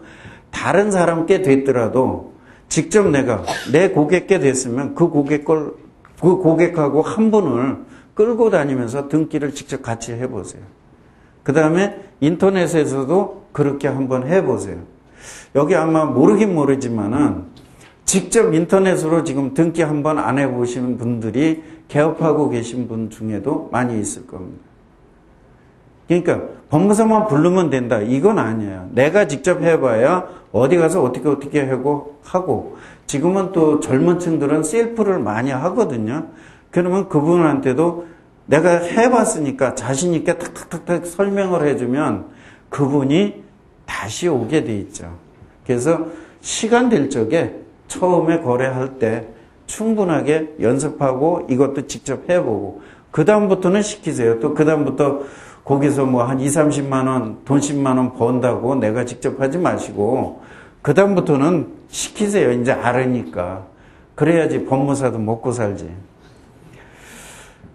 다른 사람께 됐더라도 직접 내가 내 고객께 됐으면 그 고객하고 한 분을 끌고 다니면서 등기를 직접 같이 해보세요. 그 다음에 인터넷에서도 그렇게 한번 해보세요. 여기 아마 모르긴 모르지만은 직접 인터넷으로 지금 등기 한번 안 해보시는 분들이 개업하고 계신 분 중에도 많이 있을 겁니다. 그러니까 법무사만 부르면 된다. 이건 아니에요. 내가 직접 해봐야 어디 가서 어떻게 하고 지금은 또 젊은 층들은 셀프를 많이 하거든요. 그러면 그분한테도 내가 해봤으니까 자신 있게 탁탁탁탁 설명을 해주면 그분이 다시 오게 돼 있죠. 그래서 시간 될 적에 처음에 거래할 때 충분하게 연습하고 이것도 직접 해보고 그 다음부터는 시키세요. 또 그 다음부터 거기서 뭐 한 2, 30만 원, 돈 10만 원 번다고 내가 직접 하지 마시고 그 다음부터는 시키세요. 이제 알으니까. 그래야지 법무사도 먹고 살지.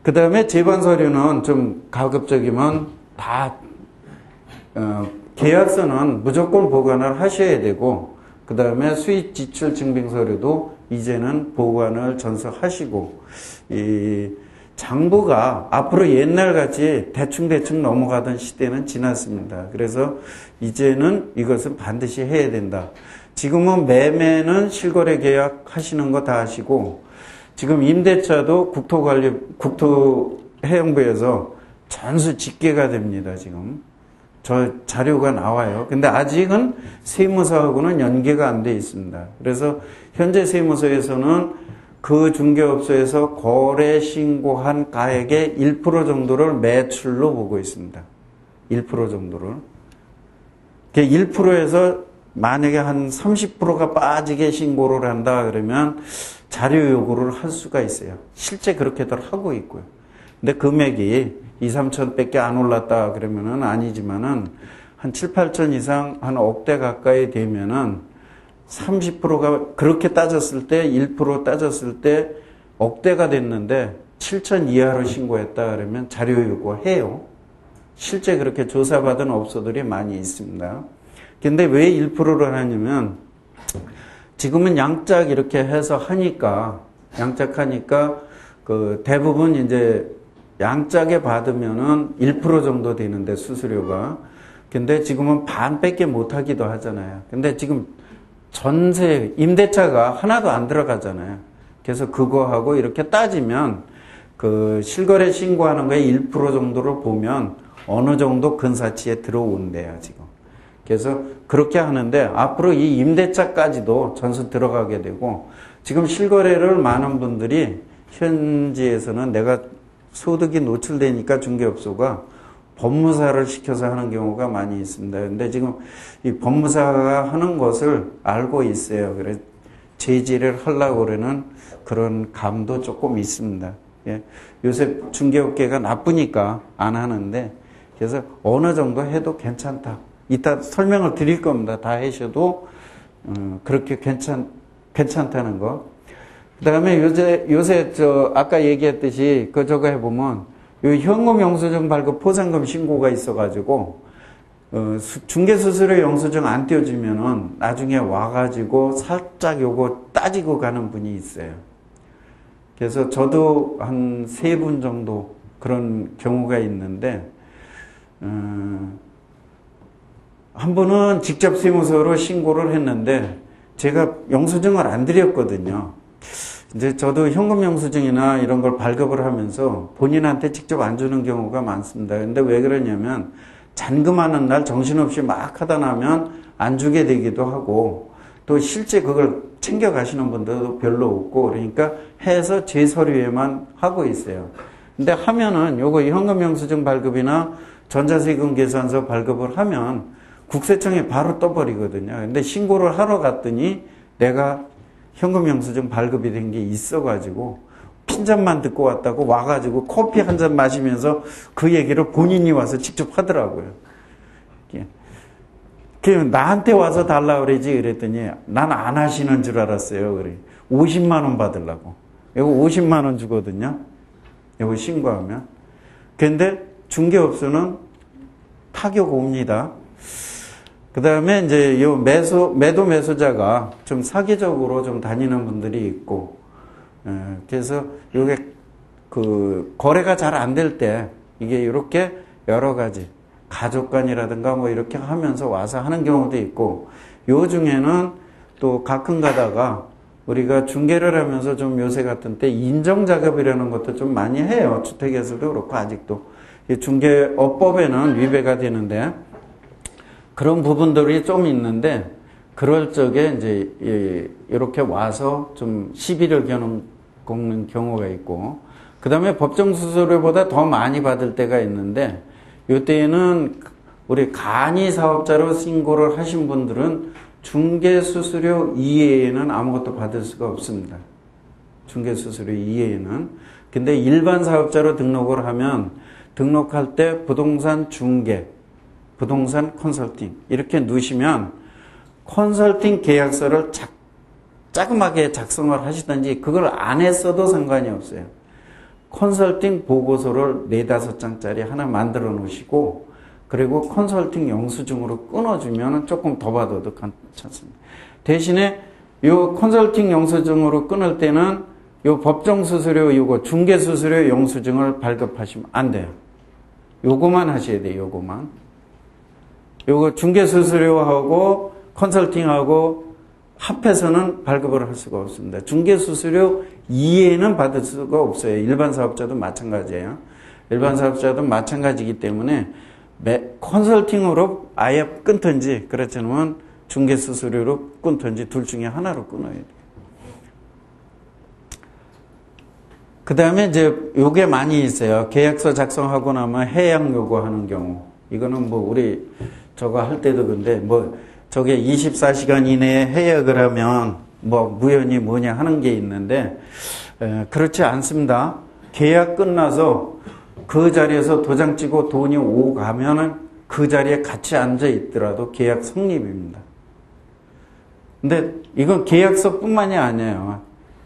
그 다음에 재반 서류는 좀 가급적이면 다 계약서는 무조건 보관을 하셔야 되고 그 다음에 수익 지출 증빙 서류도 이제는 보관을 전수하시고 이 장부가 앞으로 옛날같이 대충 넘어가던 시대는 지났습니다. 그래서 이제는 이것은 반드시 해야 된다. 지금은 매매는 실거래 계약 하시는 거 다 하시고 지금 임대차도 국토해양부에서 전수 집계가 됩니다. 지금 저 자료가 나와요. 근데 아직은 세무서하고는 연계가 안 돼 있습니다. 그래서 현재 세무서에서는 그 중개업소에서 거래 신고한 가액의 1% 정도를 매출로 보고 있습니다. 1% 정도를. 1%에서 만약에 한 30%가 빠지게 신고를 한다 그러면 자료 요구를 할 수가 있어요. 실제 그렇게들 하고 있고요. 근데 금액이 2, 3천 밖에 안 올랐다 그러면은 아니지만은 한 7, 8천 이상 한 억대 가까이 되면은 30%가 그렇게 따졌을 때 1% 따졌을 때 억대가 됐는데 7천 이하로 신고했다 그러면 자료 요구해요. 실제 그렇게 조사받은 업소들이 많이 있습니다. 근데 왜 1%를 하냐면 지금은 양짝 이렇게 해서 양짝하니까 그 대부분 이제 양짝에 받으면은 1% 정도 되는데 수수료가. 근데 지금은 반밖에 못 하기도 하잖아요. 근데 지금 전세, 임대차가 하나도 안 들어가잖아요. 그래서 그거하고 이렇게 따지면 그 실거래 신고하는 거에 1% 정도를 보면 어느 정도 근사치에 들어온대요, 지금. 그래서 그렇게 하는데 앞으로 이 임대차까지도 전수 들어가게 되고 지금 실거래를 많은 분들이 현지에서는 내가 소득이 노출되니까 중개업소가 법무사를 시켜서 하는 경우가 많이 있습니다. 근데 지금 이 법무사가 하는 것을 알고 있어요. 그래서 제지를 하려고 그러는 그런 감도 조금 있습니다. 예. 요새 중개업계가 나쁘니까 안 하는데 그래서 어느 정도 해도 괜찮다. 이따 설명을 드릴 겁니다. 다 하셔도 그렇게 괜찮다는 거. 그 다음에 요새 아까 얘기했듯이 저거 해보면 요 현금 영수증 발급 포상금 신고가 있어가지고 중개수수료 영수증 안 떼어주면은 나중에 와가지고 살짝 요거 따지고 가는 분이 있어요. 그래서 저도 한 3분 정도 그런 경우가 있는데, 한 분은 직접 세무서로 신고를 했는데 제가 영수증을 안 드렸거든요. 이제 저도 현금 영수증이나 이런 걸 발급을 하면서 본인한테 직접 안 주는 경우가 많습니다. 근데 왜 그러냐면 잔금하는 날 정신없이 막 하다 나면 안 주게 되기도 하고, 또 실제 그걸 챙겨 가시는 분들도 별로 없고, 그러니까 해서 제 서류에만 하고 있어요. 근데 하면은 요거 현금 영수증 발급이나 전자세금 계산서 발급을 하면 국세청에 바로 떠버리거든요. 근데 신고를 하러 갔더니 내가 현금 영수증 발급이 된 게 있어가지고 핀잔만 듣고 왔다고 와가지고 커피 한 잔 마시면서 그 얘기를 본인이 와서 직접 하더라고요. 나한테 와서 달라 그러지 그랬더니 난 안 하시는 줄 알았어요. 그래. 50만 원 받으려고. 이거 50만 원 주거든요. 이거 신고하면. 근데 중개업소는 타격 옵니다. 그 다음에 이제 요 매도 매수자가 좀 사기적으로 좀 다니는 분들이 있고, 그래서 요게 거래가 잘 안 될 때 이게 이렇게 여러 가지 가족 간이라든가 뭐 이렇게 하면서 와서 하는 경우도 있고, 요 중에는 또 가끔 가다가 우리가 중개를 하면서 좀 요새 같은 때 인정작업이라는 것도 좀 많이 해요. 주택에서도 그렇고 아직도. 중개업법에는 위배가 되는데 그런 부분들이 좀 있는데, 그럴 적에 이제 이렇게 와서 좀 시비를 거는 경우가 있고, 그 다음에 법정수수료보다 더 많이 받을 때가 있는데, 이때에는 우리 간이 사업자로 신고를 하신 분들은 중개수수료 이외에는 아무것도 받을 수가 없습니다. 중개수수료 이외에는. 근데 일반 사업자로 등록을 하면 등록할 때 부동산 중개, 부동산 컨설팅 이렇게 넣으시면 컨설팅 계약서를 자그마하게 작성을 하시든지 그걸 안 했어도 상관이 없어요. 컨설팅 보고서를 4-5장짜리 하나 만들어 놓으시고, 그리고 컨설팅 영수증으로 끊어주면 조금 더 받아도 괜찮습니다. 대신에 요 컨설팅 영수증으로 끊을 때는 요 법정수수료, 요거 중개수수료 영수증을 발급하시면 안 돼요. 요거만 하셔야 돼요. 요거만. 요거 중개수수료하고 컨설팅하고 합해서는 발급을 할 수가 없습니다. 중개수수료 이외에는 받을 수가 없어요. 일반 사업자도 마찬가지예요. 일반 사업자도 마찬가지이기 때문에 컨설팅으로 아예 끊든지, 그렇지 않으면 중개수수료로 끊든지 둘 중에 하나로 끊어야 돼요. 그 다음에 이제 요게 많이 있어요. 계약서 작성하고 나면 해약 요구하는 경우. 이거는 뭐 우리 저거 할 때도 근데 뭐 저게 24시간 이내에 해약을 하면 뭐 무효니 뭐냐 하는 게 있는데, 그렇지 않습니다. 계약 끝나서 그 자리에서 도장 찍고 돈이 오고 가면은 그 자리에 같이 앉아 있더라도 계약 성립입니다. 근데 이건 계약서뿐만이 아니에요.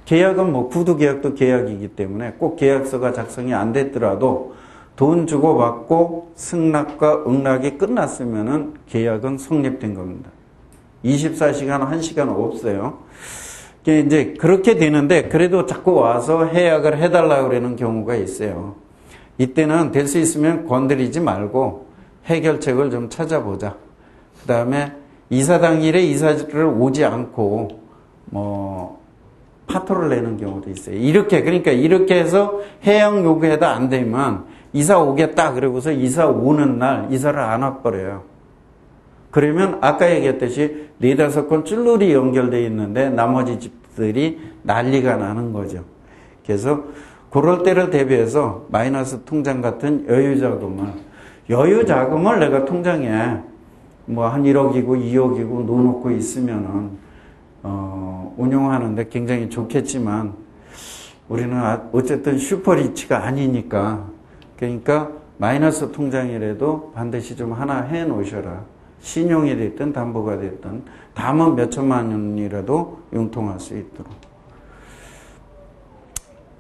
계약은 뭐 구두 계약도 계약이기 때문에 꼭 계약서가 작성이 안 됐더라도 돈 주고 받고 승낙과 응낙이 끝났으면은 계약은 성립된 겁니다. 24시간, 1시간 없어요. 이제 그렇게 되는데, 그래도 자꾸 와서 해약을 해달라고 그러는 경우가 있어요. 이때는 될 수 있으면 건드리지 말고 해결책을 좀 찾아보자. 그 다음에 이사 당일에 이사를 오지 않고 뭐 파토를 내는 경우도 있어요. 그러니까 이렇게 해서 해약 요구해도 안 되면 이사 오겠다 그러고서 이사 오는 날 이사를 안 와버려요. 그러면 아까 얘기했듯이 4-5건 쭈루리 연결되어 있는데 나머지 집들이 난리가 나는 거죠. 그래서 그럴 때를 대비해서 마이너스 통장 같은 여유자금을 내가 통장에 뭐 한 1억이고 2억이고 넣어놓고 있으면은 운용하는데 굉장히 좋겠지만, 우리는 어쨌든 슈퍼리치가 아니니까, 그러니까 마이너스 통장이라도 반드시 좀 하나 해 놓으셔라. 신용이 됐든 담보가 됐든 담은 몇 천만 원이라도 융통할 수 있도록.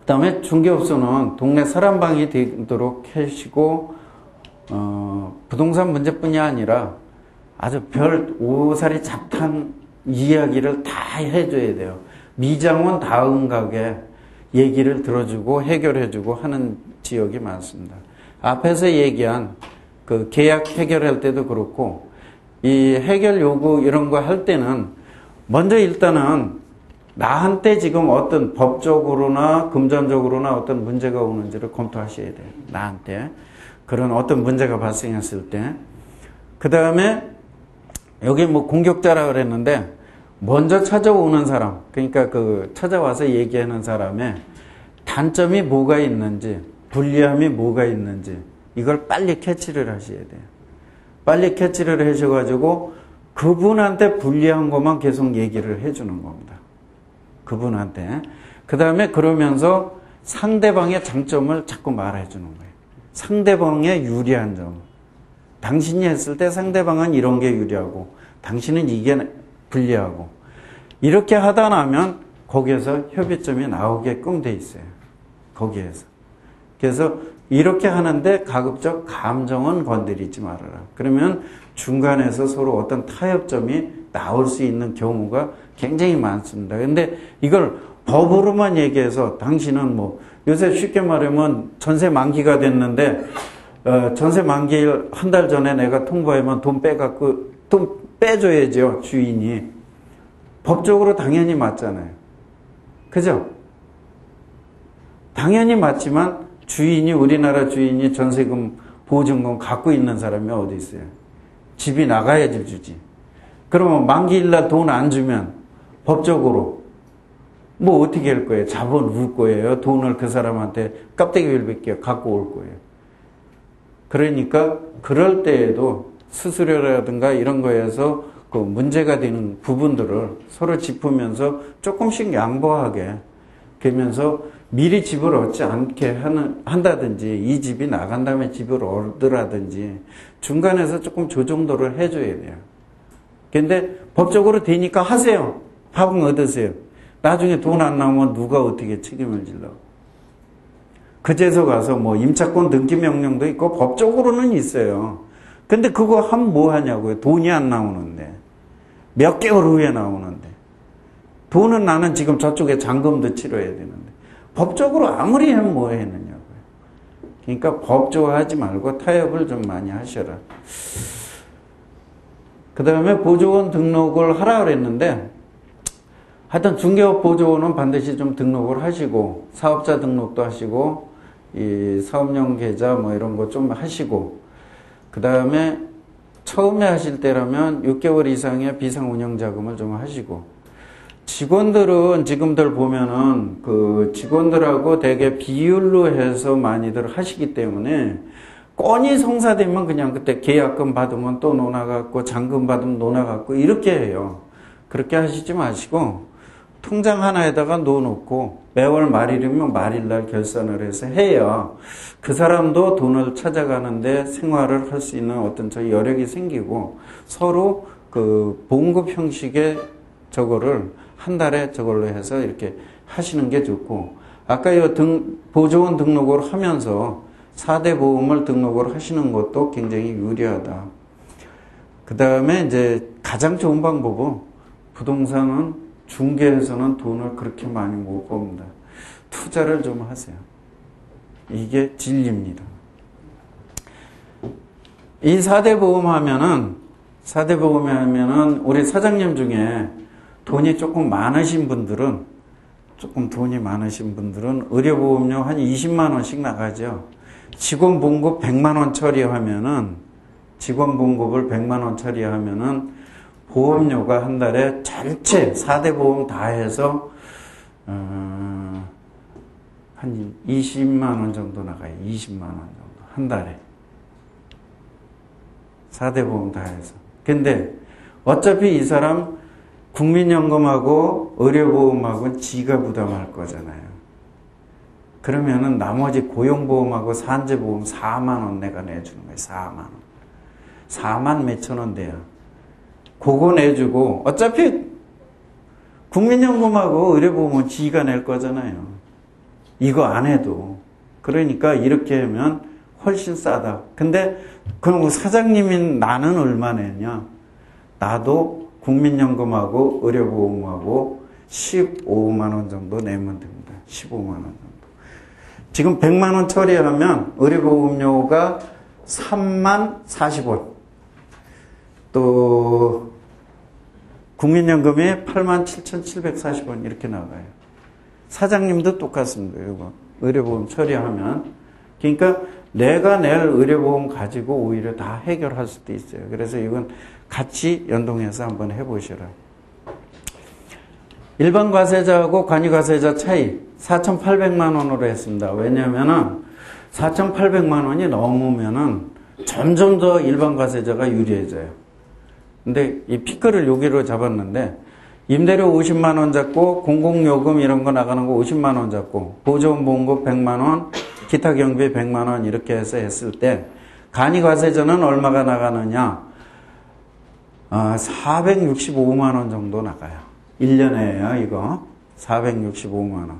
그다음에 중개업소는 동네 사람방이 되도록 해주시고 부동산 문제뿐이 아니라 아주 별 오사리 잡탕 이야기를 다 해줘야 돼요. 미장원 다음 가게 얘기를 들어주고 해결해주고 하는 지역이 많습니다. 앞에서 얘기한 그 계약 해결할 때도 그렇고 이 해결 요구 이런 거 할 때는 먼저 일단은 나한테 지금 어떤 법적으로나 금전적으로나 어떤 문제가 오는지를 검토하셔야 돼요. 나한테 그런 어떤 문제가 발생했을 때. 그 다음에 여기 뭐 공격자라 그랬는데 먼저 찾아오는 사람, 그러니까 그 찾아와서 얘기하는 사람의 단점이 뭐가 있는지, 불리함이 뭐가 있는지 이걸 빨리 캐치를 하셔야 돼요. 빨리 캐치를 하셔가지고 그분한테 불리한 것만 계속 얘기를 해주는 겁니다. 그분한테. 그 다음에 그러면서 상대방의 장점을 자꾸 말해주는 거예요. 상대방의 유리한 점. 당신이 했을 때 상대방은 이런 게 유리하고 당신은 이게 불리하고 이렇게 하다 나면 거기에서 협의점이 나오게끔 돼 있어요. 거기에서. 그래서 이렇게 하는데 가급적 감정은 건드리지 말아라. 그러면 중간에서 서로 어떤 타협점이 나올 수 있는 경우가 굉장히 많습니다. 근데 이걸 법으로만 얘기해서 당신은 뭐 요새 쉽게 말하면 전세 만기가 됐는데 전세 만기일 한 달 전에 내가 통보하면 돈 빼갖고 돈 빼줘야죠. 주인이. 법적으로 당연히 맞잖아요. 그죠? 당연히 맞지만 주인이 우리나라 주인이 전세금 보증금 갖고 있는 사람이 어디 있어요? 집이 나가야지 주지. 그러면 만기일날 돈 안 주면 법적으로 뭐 어떻게 할 거예요? 자본 울 거예요? 돈을 그 사람한테 깍대기를 갖고 올 거예요. 그러니까 그럴 때에도 수수료라든가 이런 거에서 그 문제가 되는 부분들을 서로 짚으면서 조금씩 양보하게 되면서 미리 집을 얻지 않게 한다든지 이 집이 나간 다음에 집을 얻으라든지 중간에서 조금 조정도를 해줘야 돼요. 근데 법적으로 되니까 하세요. 밥은 얻으세요. 나중에 돈 안 나오면 누가 어떻게 책임을 질러. 그제서 가서 뭐 임차권 등기 명령도 있고 법적으로는 있어요. 근데 그거 하면 뭐 하냐고요. 돈이 안 나오는데. 몇 개월 후에 나오는데. 돈은 나는 지금 저쪽에 잔금도 치러야 되는데. 법적으로 아무리 하면 뭐 했느냐고요. 그러니까 법적으로 하지 말고 타협을 좀 많이 하셔라. 그 다음에 보조원 등록을 하라 그랬는데 하여튼 중개업 보조원은 반드시 좀 등록을 하시고 사업자 등록도 하시고 이 사업용 계좌 뭐 이런 거 좀 하시고 그 다음에 처음에 하실 때라면 6개월 이상의 비상운영자금을 좀 하시고 직원들은 지금들 보면은 그 직원들하고 되게 비율로 해서 많이들 하시기 때문에 건이 성사되면 그냥 그때 계약금 받으면 또 논아갖고 잔금 받으면 논아갖고 이렇게 해요. 그렇게 하시지 마시고 통장 하나에다가 넣어놓고 매월 말일이면 말일날 결산을 해서 해야 그 사람도 돈을 찾아가는데 생활을 할 수 있는 어떤 저 여력이 생기고 서로 그 봉급 형식의 저거를 한 달에 저걸로 해서 이렇게 하시는 게 좋고 아까 이 보조원 등록을 하면서 4대 보험을 등록을 하시는 것도 굉장히 유리하다. 그 다음에 이제 가장 좋은 방법은 부동산은 중개에서는 돈을 그렇게 많이 못 법니다. 투자를 좀 하세요. 이게 진리입니다. 이 4대 보험 하면은 우리 사장님 중에 돈이 조금 많으신 분들은 의료보험료 한 20만 원씩 나가죠. 직원 봉급 100만 원 처리하면은 직원 봉급을 100만 원 처리하면은 보험료가 한 달에 전체 4대 보험 다 해서 한 20만 원 정도 나가요. 20만 원 정도 한 달에 4대 보험 다 해서. 근데 어차피 이 사람 국민연금하고 의료보험하고는 지가 부담할 거잖아요. 그러면은 나머지 고용보험하고 산재보험 4만 원 내가 내주는 거예요. 4만 원. 4만 몇천 원 돼요. 그거 내주고 어차피 국민연금하고 의료보험은 지가 낼 거잖아요. 이거 안 해도. 그러니까 이렇게 하면 훨씬 싸다. 근데 그럼 사장님인 나는 얼마 내냐? 나도 국민연금하고 의료보험하고 15만 원 정도 내면 됩니다. 15만 원 정도. 지금 100만 원 처리하면 의료보험료가 3만 40원. 또 국민연금이 8만 7,740원 이렇게 나가요. 사장님도 똑같습니다. 이거 의료보험 처리하면. 그러니까 내가 낼 의료보험 가지고 오히려 다 해결할 수도 있어요. 그래서 이건 같이 연동해서 한번 해보시라. 일반 과세자하고 간이 과세자 차이 4,800만 원으로 했습니다. 왜냐면은 4,800만 원이 넘으면은 점점 더 일반 과세자가 유리해져요. 근데 이 피크를 여기로 잡았는데 임대료 50만 원 잡고 공공요금 이런 거 나가는 거 50만 원 잡고 보조원보험금 100만 원, 기타 경비 100만 원 이렇게 해서 했을 때 간이 과세자는 얼마가 나가느냐? 465만 원 정도 나가요. 1년에요, 이거. 465만 원.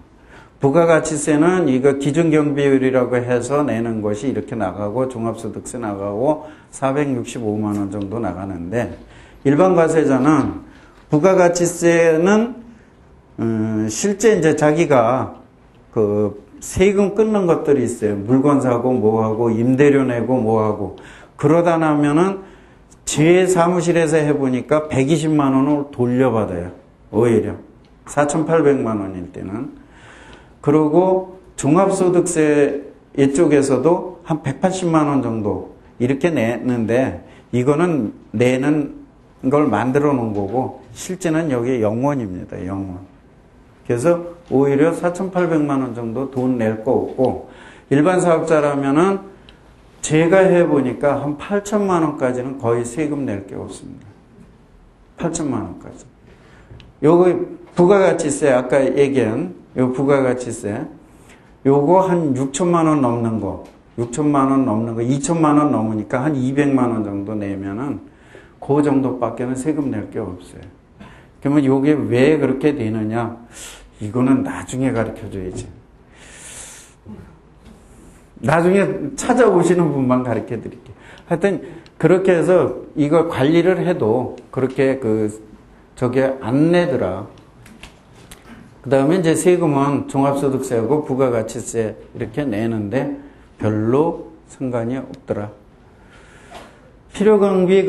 부가가치세는 이거 기준경비율이라고 해서 내는 것이 이렇게 나가고 종합소득세 나가고 465만 원 정도 나가는데 일반 과세자는 부가가치세는 실제 이제 자기가 그 세금 끊는 것들이 있어요. 물건 사고 뭐하고 임대료 내고 뭐하고 그러다 나면은 제 사무실에서 해보니까 120만 원을 돌려받아요. 오히려 4,800만 원일 때는. 그리고 종합소득세 이쪽에서도 한 180만 원 정도 이렇게 내는데 이거는 내는 걸 만들어 놓은 거고 실제는 여기 0원입니다. 0원. 그래서 오히려 4,800만 원 정도 돈 낼 거 없고 일반 사업자라면은 제가 해보니까 한 8천만 원까지는 거의 세금 낼 게 없습니다. 8천만 원까지. 요거 부가가치세 아까 얘기한 요 부가가치세 요거 한 6천만 원 넘는 거 6천만 원 넘는 거 2천만 원 넘으니까 한 200만 원 정도 내면은 그 정도밖에는 세금 낼 게 없어요. 그러면 요게 왜 그렇게 되느냐? 이거는 나중에 가르쳐 줘야지. 나중에 찾아오시는 분만 가르쳐 드릴게요. 하여튼 그렇게 해서 이거 관리를 해도 그렇게 저게 안 내더라. 그 다음에 이제 세금은 종합소득세하고 부가가치세 이렇게 내는데 별로 상관이 없더라. 필요경비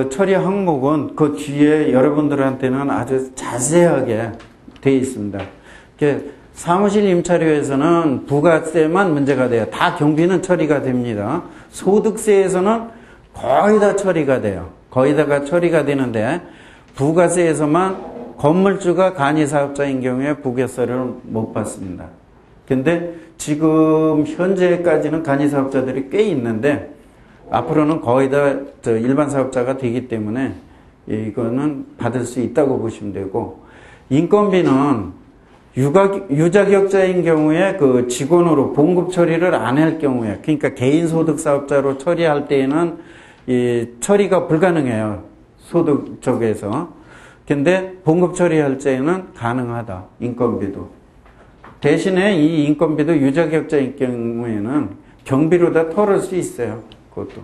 처리 항목은 그 뒤에 여러분들한테는 아주 자세하게 되어 있습니다. 사무실 임차료에서는 부가세만 문제가 돼요. 다 경비는 처리가 됩니다. 소득세에서는 거의 다 처리가 돼요. 거의 다가 처리가 되는데 부가세에서만 건물주가 간이사업자인 경우에 부가세를 못 받습니다. 근데 지금 현재까지는 간이사업자들이 꽤 있는데 앞으로는 거의 다 일반 사업자가 되기 때문에 이거는 받을 수 있다고 보시면 되고 인건비는 유자격자인 경우에 그 직원으로 봉급 처리를 안 할 경우에 그러니까 개인소득 사업자로 처리할 때에는 이 처리가 불가능해요. 소득 쪽에서. 근데 봉급 처리할 때에는 가능하다. 인건비도. 대신에 이 인건비도 유자격자인 경우에는 경비로 다 털을 수 있어요. 그것도.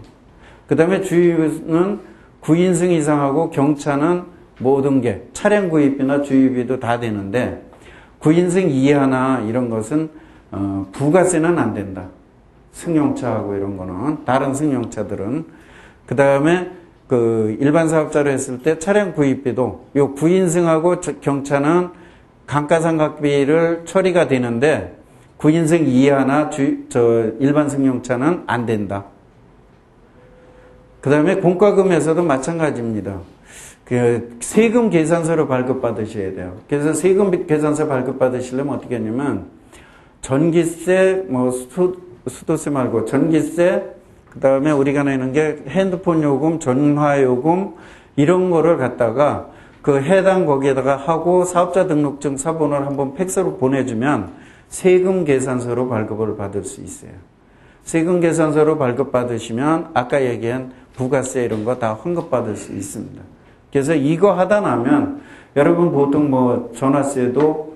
그 다음에 주유는 9인승 이상하고 경차는 모든 게 차량 구입비나 주유비도 다 되는데 9인승 이하나 이런 것은 부가세는 안 된다. 승용차하고 이런 거는 다른 승용차들은 그 다음에 일반 사업자로 했을 때 차량 구입비도 요 9인승하고 경차는 감가상각비를 처리가 되는데 9인승 이하나 일반 승용차는 안 된다. 그 다음에 공과금에서도 마찬가지입니다. 세금 계산서를 발급받으셔야 돼요. 그래서 세금 계산서 발급받으시려면 어떻게 하냐면 전기세, 수도세 말고 전기세, 그 다음에 우리가 내는 게 핸드폰 요금, 전화 요금 이런 거를 갖다가 그 해당 거기에다가 하고 사업자 등록증 사본을 한번 팩스로 보내주면 세금 계산서로 발급을 받을 수 있어요. 세금 계산서로 발급받으시면 아까 얘기한 부가세 이런 거 다 환급받을 수 있습니다. 그래서 이거 하다 나면 여러분 보통 전화세도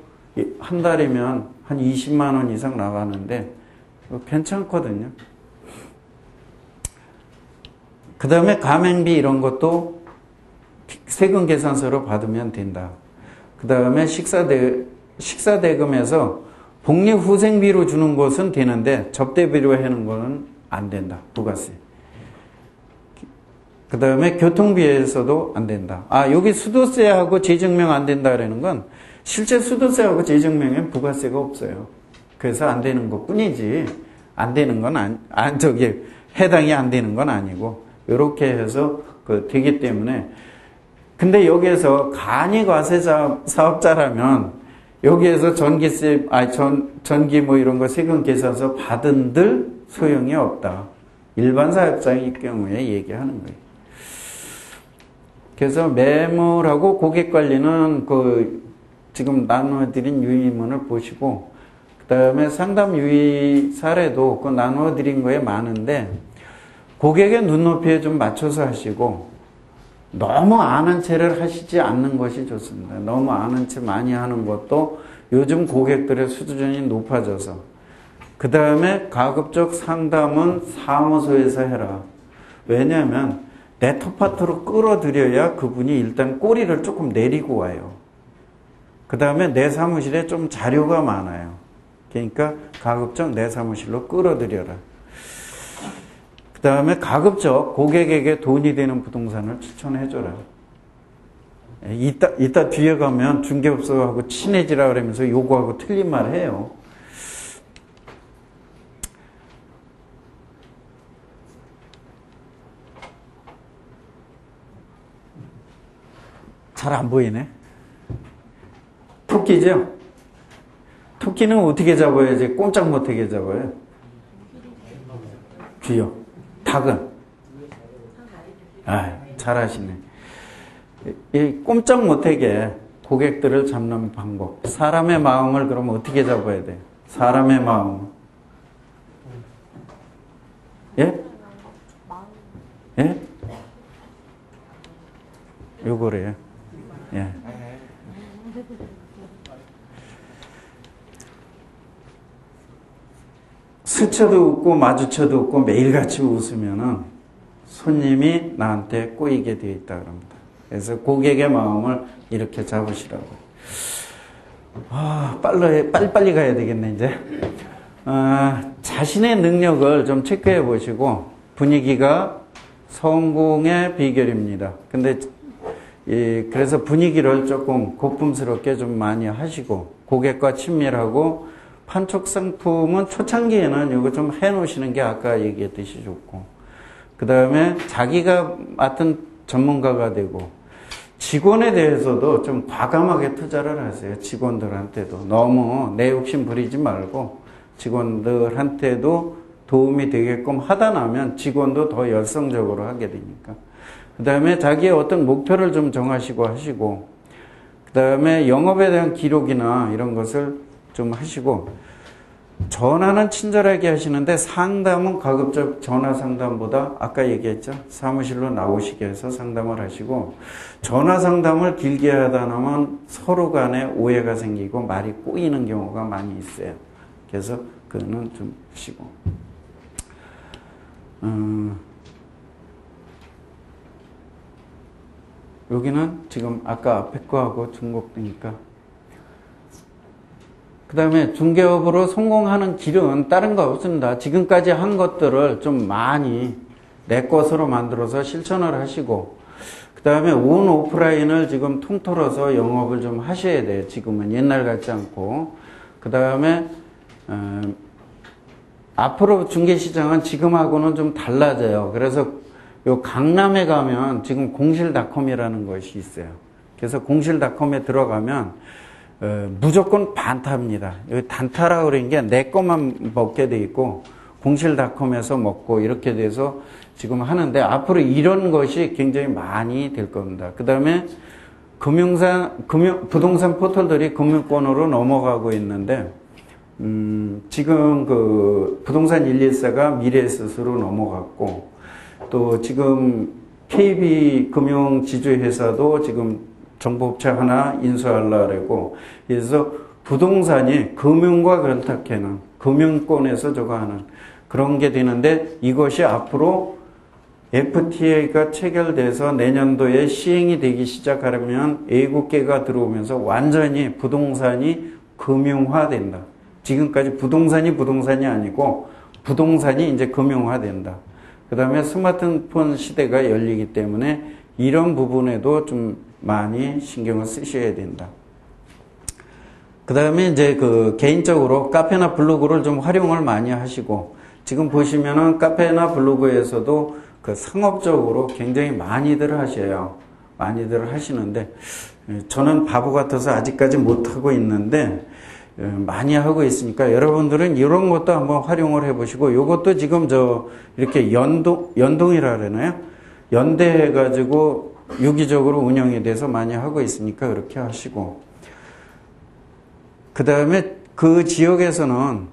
한 달이면 한 20만 원 이상 나가는데 괜찮거든요. 그 다음에 가맹비 이런 것도 세금 계산서로 받으면 된다. 그 다음에 식사대금에서 복리후생비로 주는 것은 되는데 접대비로 하는 거는 안 된다. 부가세. 그 다음에 교통비에서도 안 된다. 여기 수도세하고 재증명 안 된다라는 건 실제 수도세하고 재증명엔 부가세가 없어요. 그래서 안 되는 것 뿐이지, 안 되는 건 해당이 안 되는 건 아니고, 이렇게 해서 되기 때문에. 근데 여기에서 간이과세 사업자라면, 여기에서 전기세, 전기 뭐 이런 거 세금 계산서 받은들 소용이 없다. 일반 사업자의 경우에 얘기하는 거예요. 그래서 매물하고 고객관리는 지금 나눠드린 유의문을 보시고, 그 다음에 상담 유의 사례도 나눠드린 거에 많은데, 고객의 눈높이에 좀 맞춰서 하시고, 너무 아는 체를 하시지 않는 것이 좋습니다. 너무 아는 체 많이 하는 것도 요즘 고객들의 수준이 높아져서. 그 다음에 가급적 상담은 사무소에서 해라. 왜냐하면 내 텃밭으로 끌어들여야 그분이 일단 꼬리를 조금 내리고 와요. 그 다음에 내 사무실에 좀 자료가 많아요. 그러니까 가급적 내 사무실로 끌어들여라. 그 다음에 가급적 고객에게 돈이 되는 부동산을 추천해줘라. 이따 뒤에 가면 중개업소하고 친해지라 그러면서 요구하고 틀린 말 해요. 잘 안 보이네. 토끼죠? 토끼는 어떻게 잡아야지 꼼짝 못하게 잡아요? 쥐요. 닭은? 잘하시네. 이 꼼짝 못하게 고객들을 잡는 방법. 사람의 마음을 그러면 어떻게 잡아야 돼? 사람의 마음. 예? 예? 요거래요. 예. 스쳐도 웃고 마주쳐도 웃고 매일같이 웃으면은 손님이 나한테 꼬이게 되어 있다 그럽니다. 그래서 고객의 마음을 이렇게 잡으시라고. 빨리빨리 가야 되겠네, 이제. 자신의 능력을 좀 체크해 보시고, 분위기가 성공의 비결입니다. 근데, 그래서 분위기를 조금 고풍스럽게 좀 많이 하시고, 고객과 친밀하고, 판촉 상품은 초창기에는 이거 좀 해 놓으시는 게 아까 얘기했듯이 좋고, 그 다음에 자기가 맡은 전문가가 되고, 직원에 대해서도 좀 과감하게 투자를 하세요. 직원들한테도. 너무 내 욕심 부리지 말고, 직원들한테도 도움이 되게끔 하다 나면 직원도 더 열성적으로 하게 되니까. 그 다음에 자기의 어떤 목표를 좀 정하시고 하시고, 그 다음에 영업에 대한 기록이나 이런 것을 좀 하시고, 전화는 친절하게 하시는데 상담은 가급적 전화 상담보다 아까 얘기했죠. 사무실로 나오시게 해서 상담을 하시고, 전화 상담을 길게 하다 보면 서로 간에 오해가 생기고 말이 꼬이는 경우가 많이 있어요. 그래서 그거는 좀 하시고. 여기는 지금 아까 앞에 거하고 중복되니까. 그 다음에 중개업으로 성공하는 길은 다른 거 없습니다. 지금까지 한 것들을 좀 많이 내 것으로 만들어서 실천을 하시고, 그 다음에 온 오프라인을 지금 통틀어서 영업을 좀 하셔야 돼요. 지금은 옛날 같지 않고. 그 다음에 앞으로 중개시장은 지금하고는 좀 달라져요. 그래서 요 강남에 가면 지금 공실닷컴이라는 것이 있어요. 그래서 공실닷컴에 들어가면 무조건 반타입니다. 여기 단타라고 그러는 게 내 것만 먹게 돼 있고, 공실닷컴에서 먹고 이렇게 돼서 지금 하는데, 앞으로 이런 것이 굉장히 많이 될 겁니다. 그 다음에 부동산 포털들이 금융권으로 넘어가고 있는데, 지금 부동산 114가 미래에셋으로 넘어갔고, 또 지금 KB 금융지주회사도 지금 정보업체 하나 인수하려고, 그래서 부동산이 금융과 결탁해는 금융권에서 저거 하는 그런 게 되는데 이것이 앞으로 FTA가 체결돼서 내년도에 시행이 되기 시작하려면 외국계가 들어오면서 완전히 부동산이 금융화된다. 지금까지 부동산이 아니고 부동산이 이제 금융화된다. 그 다음에 스마트폰 시대가 열리기 때문에 이런 부분에도 좀 많이 신경을 쓰셔야 된다. 그 다음에 이제 개인적으로 카페나 블로그를 좀 활용을 많이 하시고 지금 보시면은 카페나 블로그에서도 상업적으로 굉장히 많이들 하셔요. 많이들 하시는데 저는 바보 같아서 아직까지 못하고 있는데 많이 하고 있으니까 여러분들은 이런 것도 한번 활용을 해보시고 이것도 지금 이렇게 연동이라 그러나요? 연대해가지고 유기적으로 운영이 돼서 많이 하고 있으니까 그렇게 하시고 그 다음에 그 지역에서는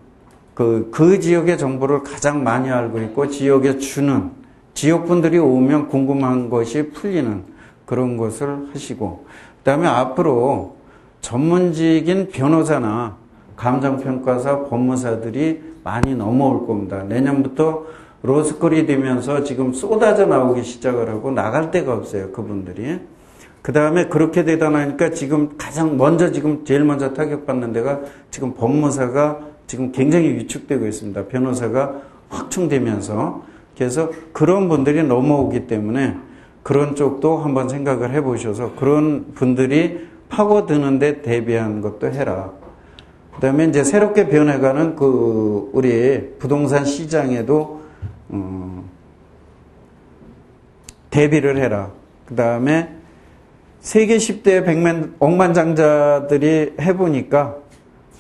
그 지역의 정보를 가장 많이 알고 있고 지역에 주는 지역분들이 오면 궁금한 것이 풀리는 그런 것을 하시고 그 다음에 앞으로 전문직인 변호사나 감정평가사, 법무사들이 많이 넘어올 겁니다. 내년부터 로스쿨이 되면서 지금 쏟아져 나오기 시작을 하고 나갈 데가 없어요. 그분들이. 그 다음에 그렇게 되다 나니까 지금 제일 먼저 타격받는 데가 지금 법무사가 지금 굉장히 위축되고 있습니다. 변호사가 확충되면서. 그래서 그런 분들이 넘어오기 때문에 그런 쪽도 한번 생각을 해보셔서 그런 분들이 파고드는데 대비한 것도 해라. 그 다음에 이제 새롭게 변해가는 우리 부동산 시장에도, 대비를 해라. 그 다음에 세계 10대 억만장자들이 해보니까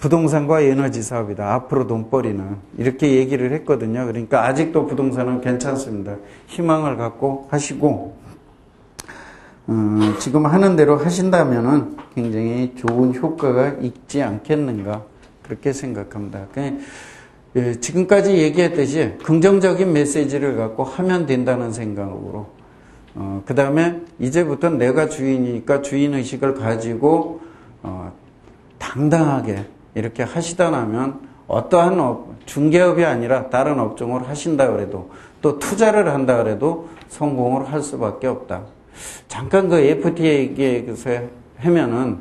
부동산과 에너지 사업이다. 앞으로 돈벌이는. 이렇게 얘기를 했거든요. 그러니까 아직도 부동산은 괜찮습니다. 희망을 갖고 하시고, 지금 하는 대로 하신다면은 굉장히 좋은 효과가 있지 않겠는가. 그렇게 생각합니다. 지금까지 얘기했듯이 긍정적인 메시지를 갖고 하면 된다는 생각으로, 그 다음에 이제부터 내가 주인이니까 주인의식을 가지고, 당당하게 이렇게 하시다 나면 어떠한 중개업이 아니라 다른 업종을 하신다 그래도 또 투자를 한다 그래도 성공을 할 수밖에 없다. 잠깐 FTA에서 하면은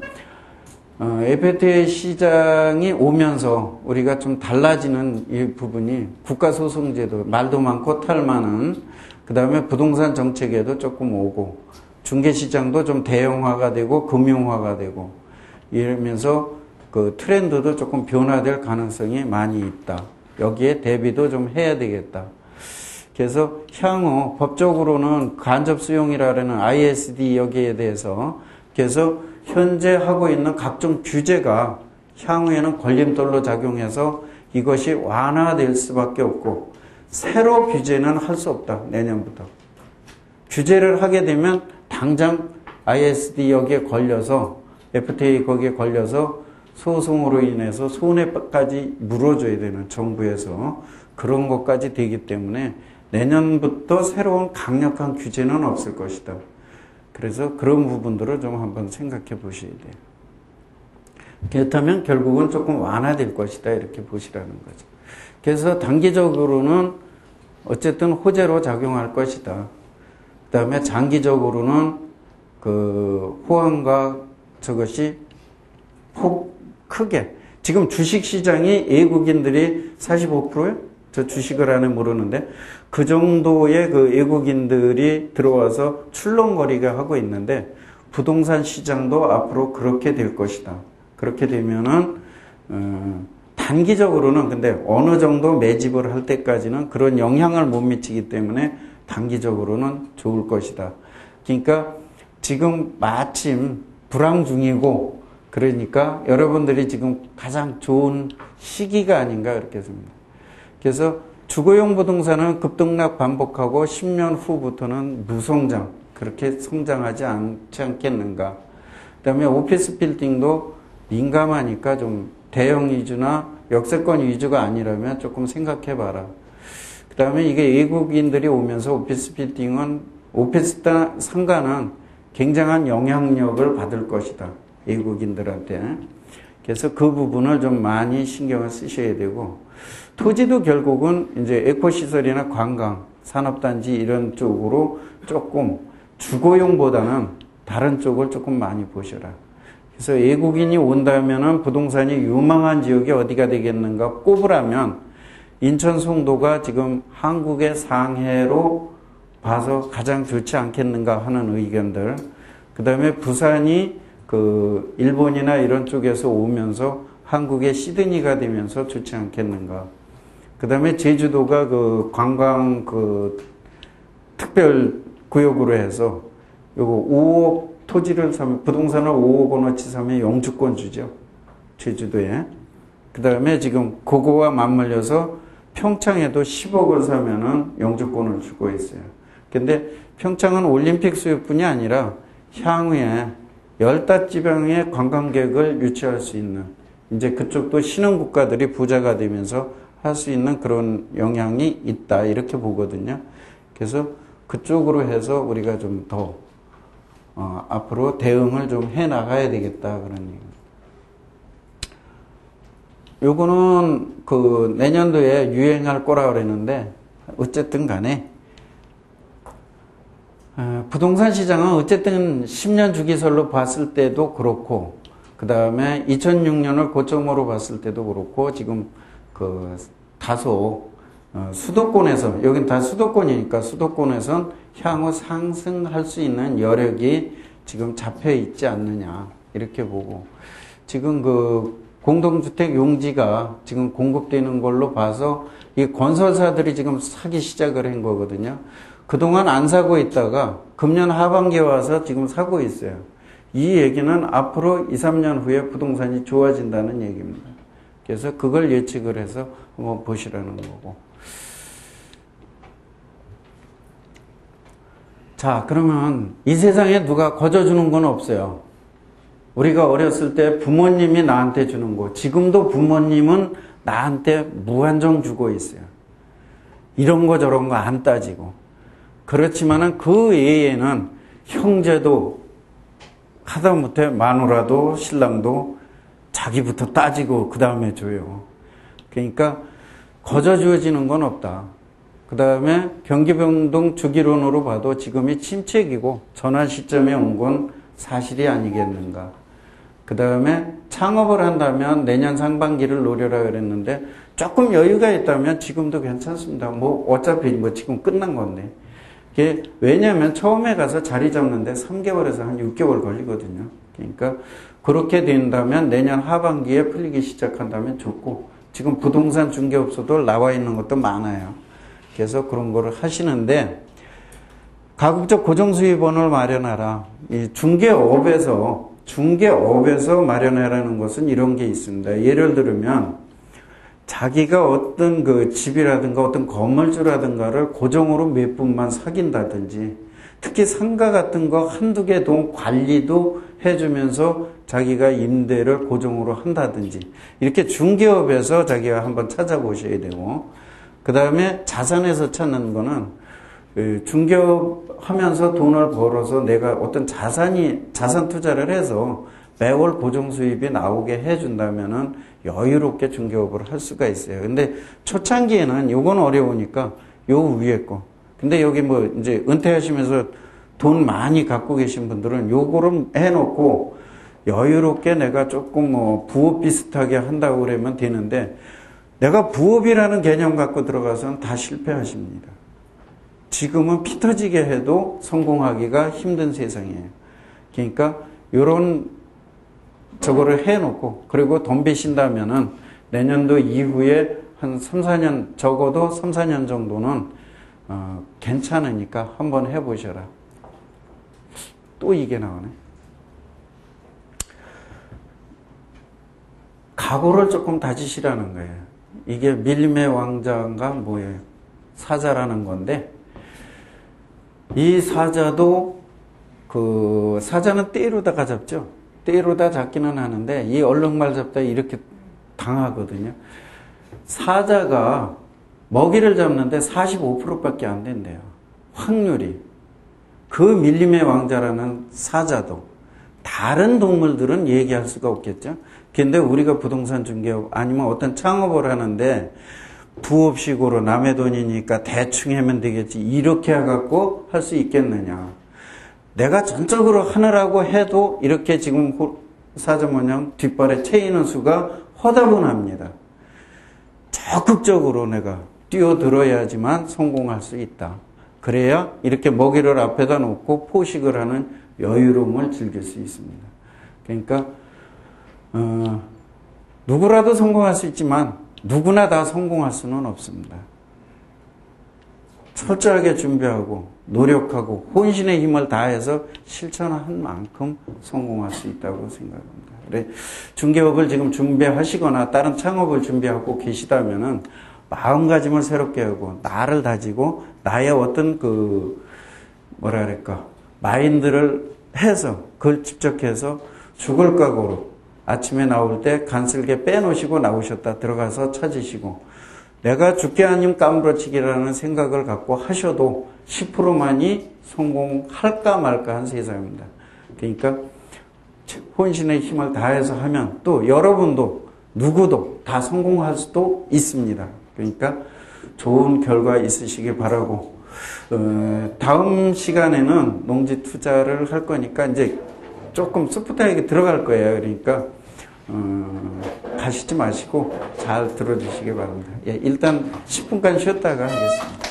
FTA 시장이 오면서 우리가 좀 달라지는 이 부분이 국가소송제도 말도 많고 탈 많은 그 다음에 부동산 정책에도 조금 오고 중개시장도 좀 대형화가 되고 금융화가 되고 이러면서 트렌드도 조금 변화될 가능성이 많이 있다. 여기에 대비도 좀 해야 되겠다. 그래서 향후 법적으로는 간접 수용이라는 ISD 여기에 대해서 그래서 현재 하고 있는 각종 규제가 향후에는 걸림돌로 작용해서 이것이 완화될 수밖에 없고 새로 규제는 할 수 없다. 내년부터. 규제를 하게 되면 당장 ISD 여기에 걸려서 FTA 거기에 걸려서 소송으로 인해서 손해까지 물어줘야 되는 정부에서 그런 것까지 되기 때문에 내년부터 새로운 강력한 규제는 없을 것이다. 그래서 그런 부분들을 좀 한번 생각해 보셔야 돼요. 그렇다면 결국은 조금 완화될 것이다. 이렇게 보시라는 거죠. 그래서 단기적으로는 어쨌든 호재로 작용할 것이다. 그 다음에 장기적으로는 호황과 저것이 크게 지금 주식시장이 외국인들이 45%요? 저 주식을 안 해 모르는데 그 정도의 외국인들이 들어와서 출렁거리가 하고 있는데 부동산 시장도 앞으로 그렇게 될 것이다. 그렇게 되면은 단기적으로는 근데 어느 정도 매집을 할 때까지는 그런 영향을 못 미치기 때문에 단기적으로는 좋을 것이다. 그러니까 지금 마침 불황 중이고 그러니까 여러분들이 지금 가장 좋은 시기가 아닌가 그렇게 생각합니다. 그래서 주거용 부동산은 급등락 반복하고 10년 후부터는 무성장, 그렇게 성장하지 않지 않겠는가. 그 다음에 오피스 빌딩도 민감하니까 좀 대형 위주나 역세권 위주가 아니라면 조금 생각해봐라. 그 다음에 이게 외국인들이 오면서 오피스 빌딩은, 오피스 상가는 굉장한 영향력을 받을 것이다. 외국인들한테. 그래서 그 부분을 좀 많이 신경을 쓰셔야 되고, 토지도 결국은 이제 에코시설이나 관광, 산업단지 이런 쪽으로 조금 주거용보다는 다른 쪽을 조금 많이 보셔라. 그래서 외국인이 온다면은 부동산이 유망한 지역이 어디가 되겠는가 꼽으라면 인천 송도가 지금 한국의 상해로 봐서 가장 좋지 않겠는가 하는 의견들. 그 다음에 부산이 그 일본이나 이런 쪽에서 오면서 한국의 시드니가 되면서 좋지 않겠는가. 그 다음에 제주도가 그 관광 그 특별 구역으로 해서 요거 5억 토지를 사면, 부동산을 5억 원어치 사면 영주권 주죠. 제주도에. 그 다음에 지금 그거와 맞물려서 평창에도 10억을 사면은 영주권을 주고 있어요. 근데 평창은 올림픽 수요뿐이 아니라 향후에 15지방의 관광객을 유치할 수 있는, 이제 그쪽도 신흥국가들이 부자가 되면서 할 수 있는 그런 영향이 있다, 이렇게 보거든요. 그래서 그쪽으로 해서 우리가 좀 더 앞으로 대응을 좀 해 나가야 되겠다, 그런 얘기입니다. 요거는 그 내년도에 유행할 거라 그랬는데 어쨌든 간에 부동산 시장은 어쨌든 10년 주기설로 봤을 때도 그렇고, 그 다음에 2006년을 고점으로 봤을 때도 그렇고, 지금 그 다소 수도권에서, 여긴 다 수도권이니까 수도권에선 향후 상승할 수 있는 여력이 지금 잡혀 있지 않느냐, 이렇게 보고, 지금 그 공동주택 용지가 지금 공급되는 걸로 봐서 이 건설사들이 지금 사기 시작을 한 거거든요. 그동안 안 사고 있다가 금년 하반기에 와서 지금 사고 있어요. 이 얘기는 앞으로 2, 3년 후에 부동산이 좋아진다는 얘기입니다. 그래서 그걸 예측을 해서 한번 보시라는 거고. 자, 그러면 이 세상에 누가 거저주는 건 없어요. 우리가 어렸을 때 부모님이 나한테 주는 거, 지금도 부모님은 나한테 무한정 주고 있어요. 이런 거 저런 거 안 따지고. 그렇지만은 그 외에는 형제도 하다못해 마누라도 신랑도 자기부터 따지고 그 다음에 줘요. 그러니까 거저 주어지는 건 없다. 그 다음에 경기변동 주기론으로 봐도 지금이 침체기고 전환 시점에 온 건 사실이 아니겠는가. 그 다음에 창업을 한다면 내년 상반기를 노려라 그랬는데 조금 여유가 있다면 지금도 괜찮습니다. 뭐 어차피 뭐 지금 끝난 건데. 이게 왜냐하면 처음에 가서 자리 잡는데 3개월에서 한 6개월 걸리거든요. 그러니까 그렇게 된다면 내년 하반기에 풀리기 시작한다면 좋고, 지금 부동산 중개업소도 나와 있는 것도 많아요. 그래서 그런 거를 하시는데, 가급적 고정수입원을 마련하라. 이 중개업에서 마련하라는 것은 이런 게 있습니다. 예를 들면 자기가 어떤 그 집이라든가 어떤 건물주라든가를 고정으로 몇 분만 사귄다든지, 특히 상가 같은 거 한두 개 동 관리도 해주면서 자기가 임대를 고정으로 한다든지, 이렇게 중개업에서 자기가 한번 찾아보셔야 되고, 그 다음에 자산에서 찾는 거는 중개업 하면서 돈을 벌어서 내가 어떤 자산 투자를 해서 매월 고정 수입이 나오게 해준다면은 여유롭게 중개업을 할 수가 있어요. 근데 초창기에는 요건 어려우니까 요 위에 거. 근데 여기 뭐 이제 은퇴하시면서 돈 많이 갖고 계신 분들은 요거를 해놓고 여유롭게 내가 조금 뭐 부업 비슷하게 한다고 그러면 되는데, 내가 부업이라는 개념 갖고 들어가서는 다 실패하십니다. 지금은 피 터지게 해도 성공하기가 힘든 세상이에요. 그러니까 요런 저거를 해놓고, 그리고 덤비신다면은 내년도 이후에 한 3, 4년, 적어도 3, 4년 정도는 괜찮으니까 한번 해보셔라. 또 이게 나오네. 각오를 조금 다지시라는 거예요. 이게 밀림의 왕자인가 뭐예요? 사자라는 건데, 이 사자도 그 사자는 떼로다가 잡죠. 떼로다 잡기는 하는데 이 얼룩말 잡다 이렇게 당하거든요. 사자가 먹이를 잡는데 45%밖에 안 된대요. 확률이. 그 밀림의 왕자라는 사자도 다른 동물들은 얘기할 수가 없겠죠. 근데 우리가 부동산 중개업 아니면 어떤 창업을 하는데 부업식으로 남의 돈이니까 대충 하면 되겠지. 이렇게 해갖고 할 수 있겠느냐. 내가 전적으로 하느라고 해도 이렇게 지금 사자모냥 뒷발에 채이는 수가 허다분합니다. 적극적으로 내가 뛰어들어야지만 성공할 수 있다. 그래야 이렇게 먹이를 앞에다 놓고 포식을 하는 여유로움을 즐길 수 있습니다. 그러니까 누구라도 성공할 수 있지만 누구나 다 성공할 수는 없습니다. 철저하게 준비하고 노력하고 혼신의 힘을 다해서 실천한 만큼 성공할 수 있다고 생각합니다. 그래, 중개업을 지금 준비하시거나 다른 창업을 준비하고 계시다면은 마음가짐을 새롭게 하고 나를 다지고 나의 어떤 마인드를 해서 그걸 집적해서 죽을 각오로 아침에 나올 때 간슬게 빼놓으시고 나오셨다 들어가서 찾으시고 내가 죽게 아님 까무러치기라는 생각을 갖고 하셔도 10%만이 성공할까 말까 한 세상입니다. 그러니까 혼신의 힘을 다해서 하면 또 여러분도 누구도 다 성공할 수도 있습니다. 그러니까 좋은 결과 있으시길 바라고 다음 시간에는 농지 투자를 할 거니까 이제 조금 소프트하게 들어갈 거예요. 그러니까 가시지 마시고 잘 들어주시기 바랍니다. 예, 일단 10분간 쉬었다가 하겠습니다.